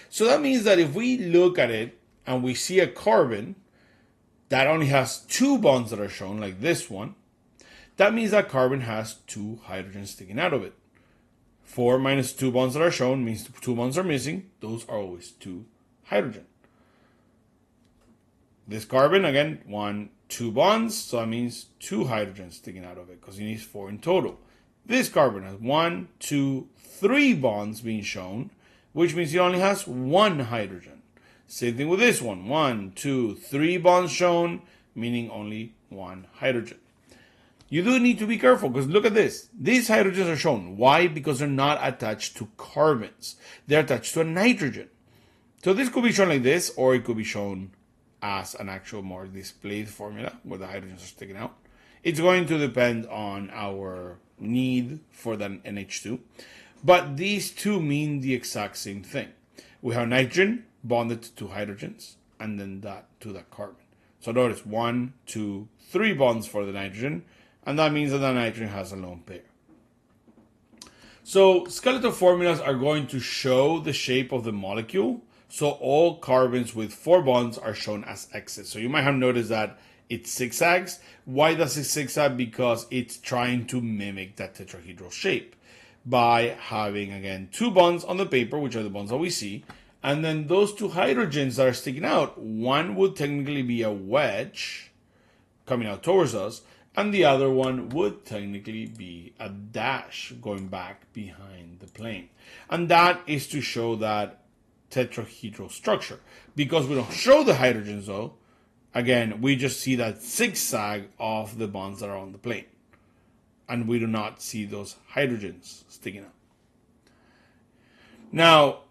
So that means that if we look at it and we see a carbon that only has 2 bonds that are shown, like this one, that means that carbon has 2 hydrogens sticking out of it. 4 minus 2 bonds that are shown means 2 bonds are missing. Those are always 2 hydrogen. This carbon, again, 1, 2 bonds, so that means 2 hydrogens sticking out of it because it needs 4 in total. This carbon has 1, 2, 3 bonds being shown, which means it only has 1 hydrogen. Same thing with this one, 1, 2, 3 bonds shown, meaning only 1 hydrogen. You do need to be careful because look at this. These hydrogens are shown. Why? Because they're not attached to carbons. They're attached to a nitrogen. So this could be shown like this, or it could be shown as an actual more displayed formula where the hydrogens are sticking out. It's going to depend on our need for the NH2. But these two mean the exact same thing. We have nitrogen bonded to 2 hydrogens and then that to that carbon. So notice 1, 2, 3 bonds for the nitrogen, and that means that the nitrogen has a lone pair. So skeletal formulas are going to show the shape of the molecule. So all carbons with 4 bonds are shown as X's. So you might have noticed that it zigzags. Why does it zigzag? Because it's trying to mimic that tetrahedral shape by having, again, 2 bonds on the paper, which are the bonds that we see. And then those 2 hydrogens that are sticking out, one would technically be a wedge coming out towards us, and the other one would technically be a dash going back behind the plane. And that is to show that tetrahedral structure. Because we don't show the hydrogens though, again, we just see that zigzag of the bonds that are on the plane. And we do not see those hydrogens sticking out. Now,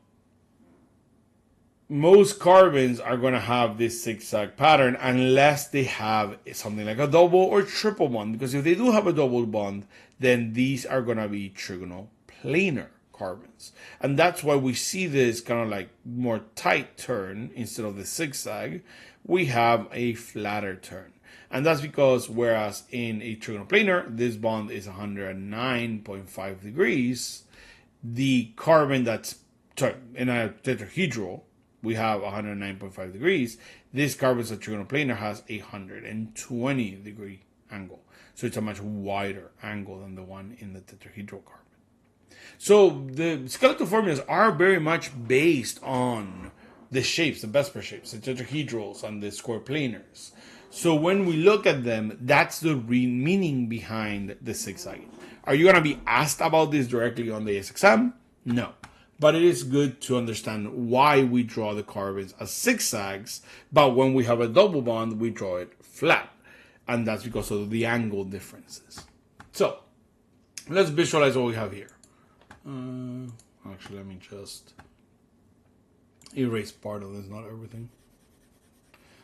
most carbons are going to have this zigzag pattern unless they have something like a double or triple bond. Because if they do have a double bond, then these are going to be trigonoplanar carbons. And that's why we see this kind of like more tight turn instead of the zigzag. We have a flatter turn. And that's because whereas in a trigonoplanar, this bond is 109.5 degrees, the carbon that's in a tetrahedral, we have 109.5 degrees. This carbon's a trigonoplanar has a 120 degree angle. So it's a much wider angle than the one in the tetrahedral carbon. So the skeletal formulas are very much based on the shapes, the Vesper shapes, the tetrahedrals and the square planars. So when we look at them, that's the meaning behind the zigzagging. Are you going to be asked about this directly on the AICE exam? No. But it is good to understand why we draw the carbons as zigzags, but when we have a double bond, we draw it flat. And that's because of the angle differences. So, let's visualize what we have here. Actually, let me just erase part of this, not everything.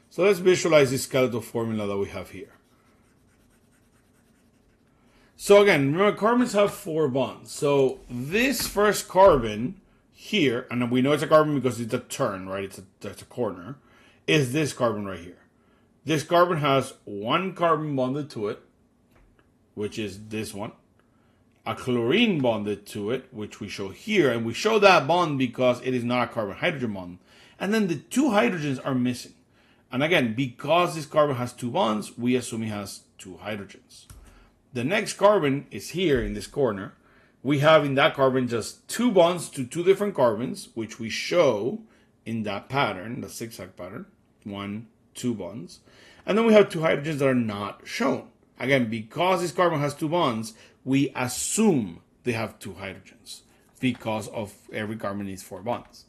So let's visualize the skeletal formula that we have here. So again, remember carbons have 4 bonds. So this first carbon here, and we know it's a carbon because it's a turn, right? It's a corner, is this carbon right here. This carbon has 1 carbon bonded to it, which is this one. A chlorine bonded to it, which we show here, and we show that bond because it is not a carbon-hydrogen bond. And then the 2 hydrogens are missing. And again, because this carbon has 2 bonds, we assume it has 2 hydrogens. The next carbon is here in this corner. We have in that carbon just 2 bonds to 2 different carbons, which we show in that pattern, the zigzag pattern. 1, 2 bonds. And then we have 2 hydrogens that are not shown. Again, because this carbon has 2 bonds, we assume they have 2 hydrogens because of every carbon needs 4 bonds.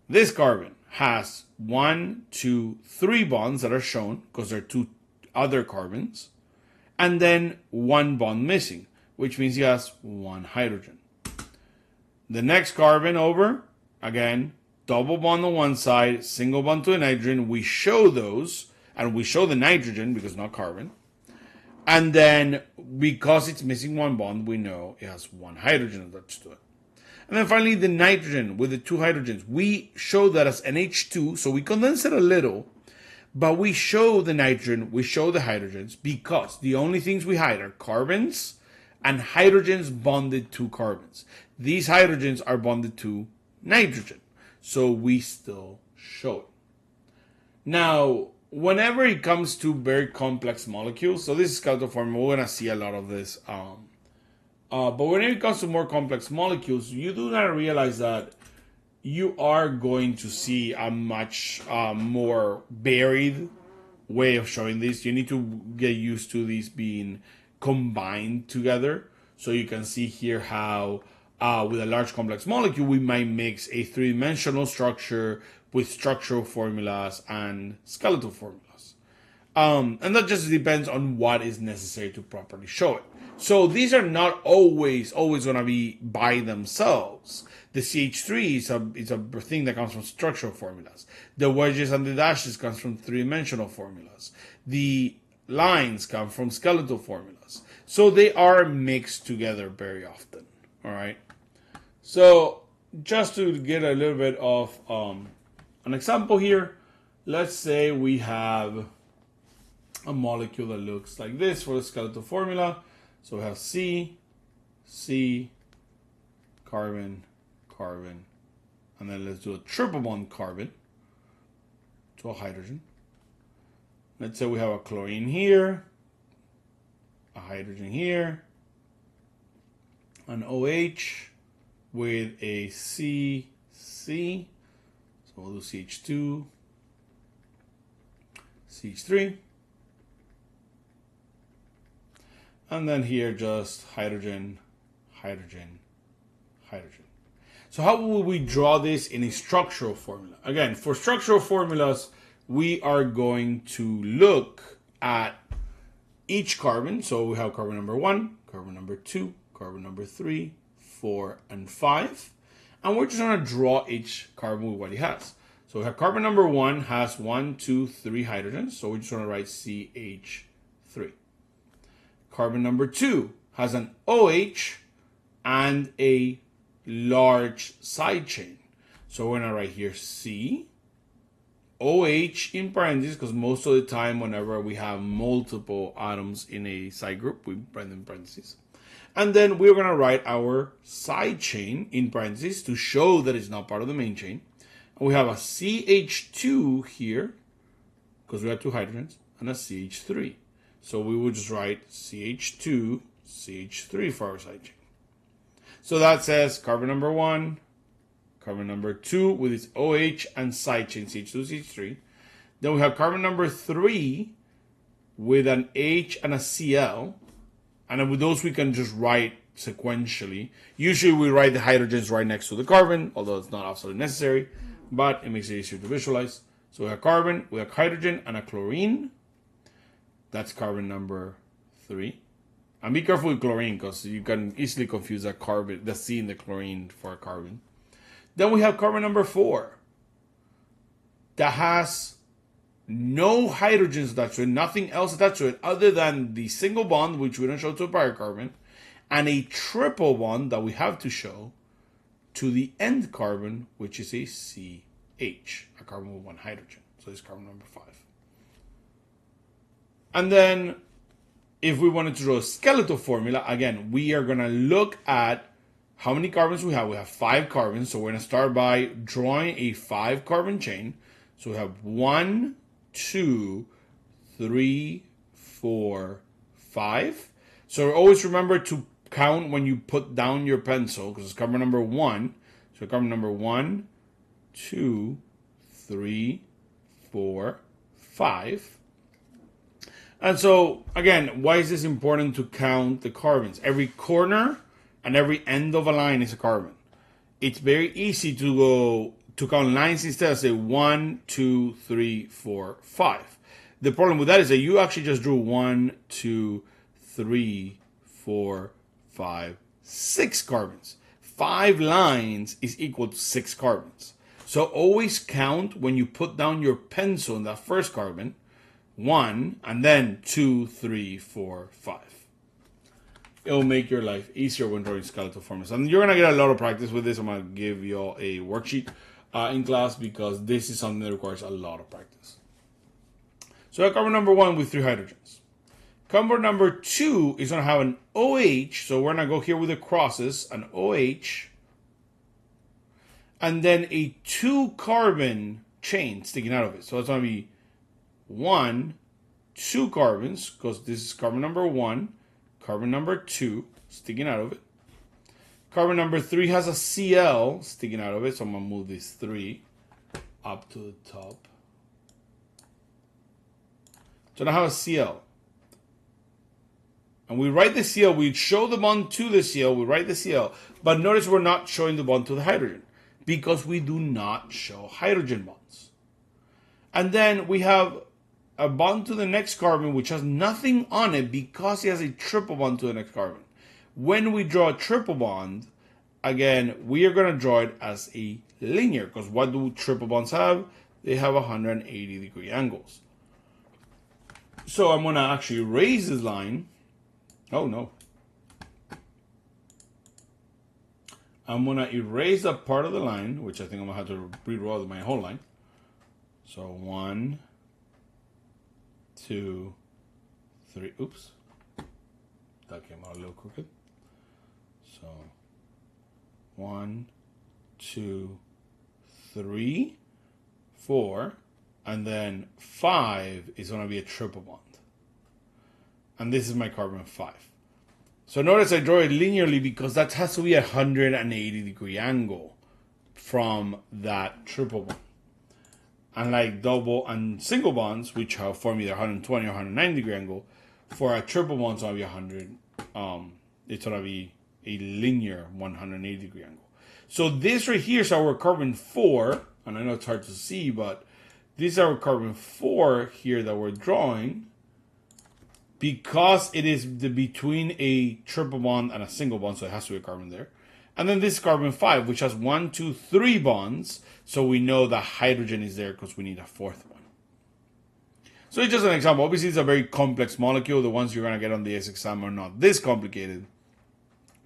This carbon has 1, 2, 3 bonds that are shown because there are 2 other carbons, and then 1 bond missing, which means he has 1 hydrogen. The next carbon over, again, double bond on one side, single bond to a nitrogen. We show those, and we show the nitrogen because it's not carbon. And then, because it's missing 1 bond, we know it has 1 hydrogen attached to it. And then finally, the nitrogen with the 2 hydrogens. We show that as NH2, so we condense it a little, but we show the nitrogen, we show the hydrogens, because the only things we hide are carbons and hydrogens bonded to carbons. These hydrogens are bonded to nitrogen, so we still show it. Now, whenever it comes to very complex molecules, so this is skeletal formula, we're going to see a lot of this. But when it comes to more complex molecules, you do not realize that you are going to see a much more varied way of showing this. You need to get used to these being combined together. So you can see here how with a large complex molecule, we might mix a three-dimensional structure with structural formulas and skeletal formulas. And that just depends on what is necessary to properly show it. So these are not always going to be by themselves. The CH3 is a thing that comes from structural formulas. The wedges and the dashes comes from three-dimensional formulas. The lines come from skeletal formulas. So they are mixed together very often. All right. So just to get a little bit of an example here, let's say we have a molecule that looks like this for the skeletal formula. So we have C, carbon, carbon, and then let's do a triple bond carbon to a hydrogen. Let's say we have a chlorine here, a hydrogen here, an OH with a C. So we'll do CH2, CH3. And then here just hydrogen, hydrogen, hydrogen. So how will we draw this in a structural formula? Again, for structural formulas, we are going to look at each carbon. So we have carbon number 1, carbon number 2, carbon number 3, 4, and 5. And we're just going to draw each carbon with what it has. So we have carbon number 1 has 1, 2, 3 hydrogens. So we're just going to write CH3. Carbon number 2 has an OH and a large side chain. So we're going to write here C, OH in parentheses, because most of the time whenever we have multiple atoms in a side group, we write them in parentheses. And then we're going to write our side chain in parentheses to show that it's not part of the main chain. And we have a CH2 here, because we have two hydrogens, and a CH3. So we would just write CH2, CH3 for our side chain. So that says carbon number 1, carbon number 2 with its OH and side chain, CH2, CH3. Then we have carbon number 3 with an H and a Cl. And with those we can just write sequentially. Usually we write the hydrogens right next to the carbon, although it's not absolutely necessary, but it makes it easier to visualize. So we have carbon, we have hydrogen, and a chlorine. That's carbon number 3. And be careful with chlorine because you can easily confuse that carbon, the C in the chlorine for a carbon. Then we have carbon number 4 that has no hydrogens attached to it, nothing else attached to it other than the single bond, which we don't show to a prior carbon, and a triple bond that we have to show to the end carbon, which is a CH, a carbon with 1 hydrogen. So it's carbon number 5. And then if we wanted to draw a skeletal formula, again, we are going to look at how many carbons we have. We have 5 carbons, so we're going to start by drawing a 5 carbon chain. So we have 1, 2, 3, 4, 5. So always remember to count when you put down your pencil, because it's carbon number 1. So carbon number 1, 2, 3, 4, 5. And so, again, why is this important to count the carbons? Every corner and every end of a line is a carbon. It's very easy to count lines instead of say 1, 2, 3, 4, 5. The problem with that is that you actually just drew 1, 2, 3, 4, 5, 6 carbons. 5 lines is equal to 6 carbons. So always count when you put down your pencil in that first carbon, 1, and then 2, 3, 4, 5. It'll make your life easier when drawing skeletal formulas. And you're going to get a lot of practice with this. I'm going to give you all a worksheet in class because this is something that requires a lot of practice. So I have carbon number 1 with 3 hydrogens. Carbon number 2 is going to have an OH. So we're going to go here with the crosses, an OH. And then a 2 carbon chain sticking out of it. So it's going to be 1, 2 carbons, because this is carbon number 1, carbon number 2 sticking out of it. Carbon number 3 has a Cl sticking out of it, so I'm going to move this 3 up to the top. So now I have a Cl. And we write the Cl, we show the bond to the Cl, we write the Cl, but notice we're not showing the bond to the hydrogen because we do not show hydrogen bonds. And then we have a bond to the next carbon which has nothing on it because it has a triple bond to the next carbon. When we draw a triple bond, again, we are going to draw it as a linear because what do triple bonds have? They have 180-degree angles. So I'm going to actually erase this line. Oh, no. I'm going to erase that part of the line, which I think I'm going to have to redraw my whole line. So 1, 2, 3. Oops. That came out a little crooked. So 1, 2, 3, 4, and then 5 is going to be a triple bond. And this is my carbon 5. So notice I draw it linearly because that has to be a 180-degree angle from that triple bond. Unlike double and single bonds, which form either 120 or 190-degree angle, for a triple bond, it's going to be 100. It's going to be a linear 180-degree angle. So this right here is our carbon 4, and I know it's hard to see, but this is our carbon 4 here that we're drawing because it is between a triple bond and a single bond, so it has to be a carbon there. And then this is carbon 5, which has 1, 2, 3 bonds, so we know the hydrogen is there because we need a fourth one. So it's just an example. Obviously, it's a very complex molecule. The ones you're going to get on the AICE exam are not this complicated,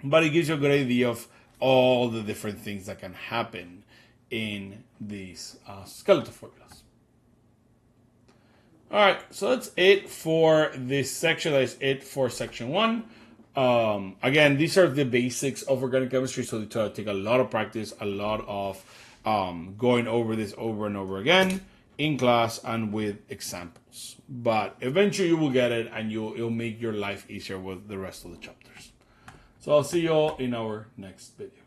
but it gives you a good idea of all the different things that can happen in these skeletal formulas. All right, so that's it for this section. That is it for section 1. Again, these are the basics of organic chemistry, so they take a lot of practice, a lot of going over this over and over again in class and with examples. But eventually you will get it, and it'll make your life easier with the rest of the chapters. So I'll see you all in our next video.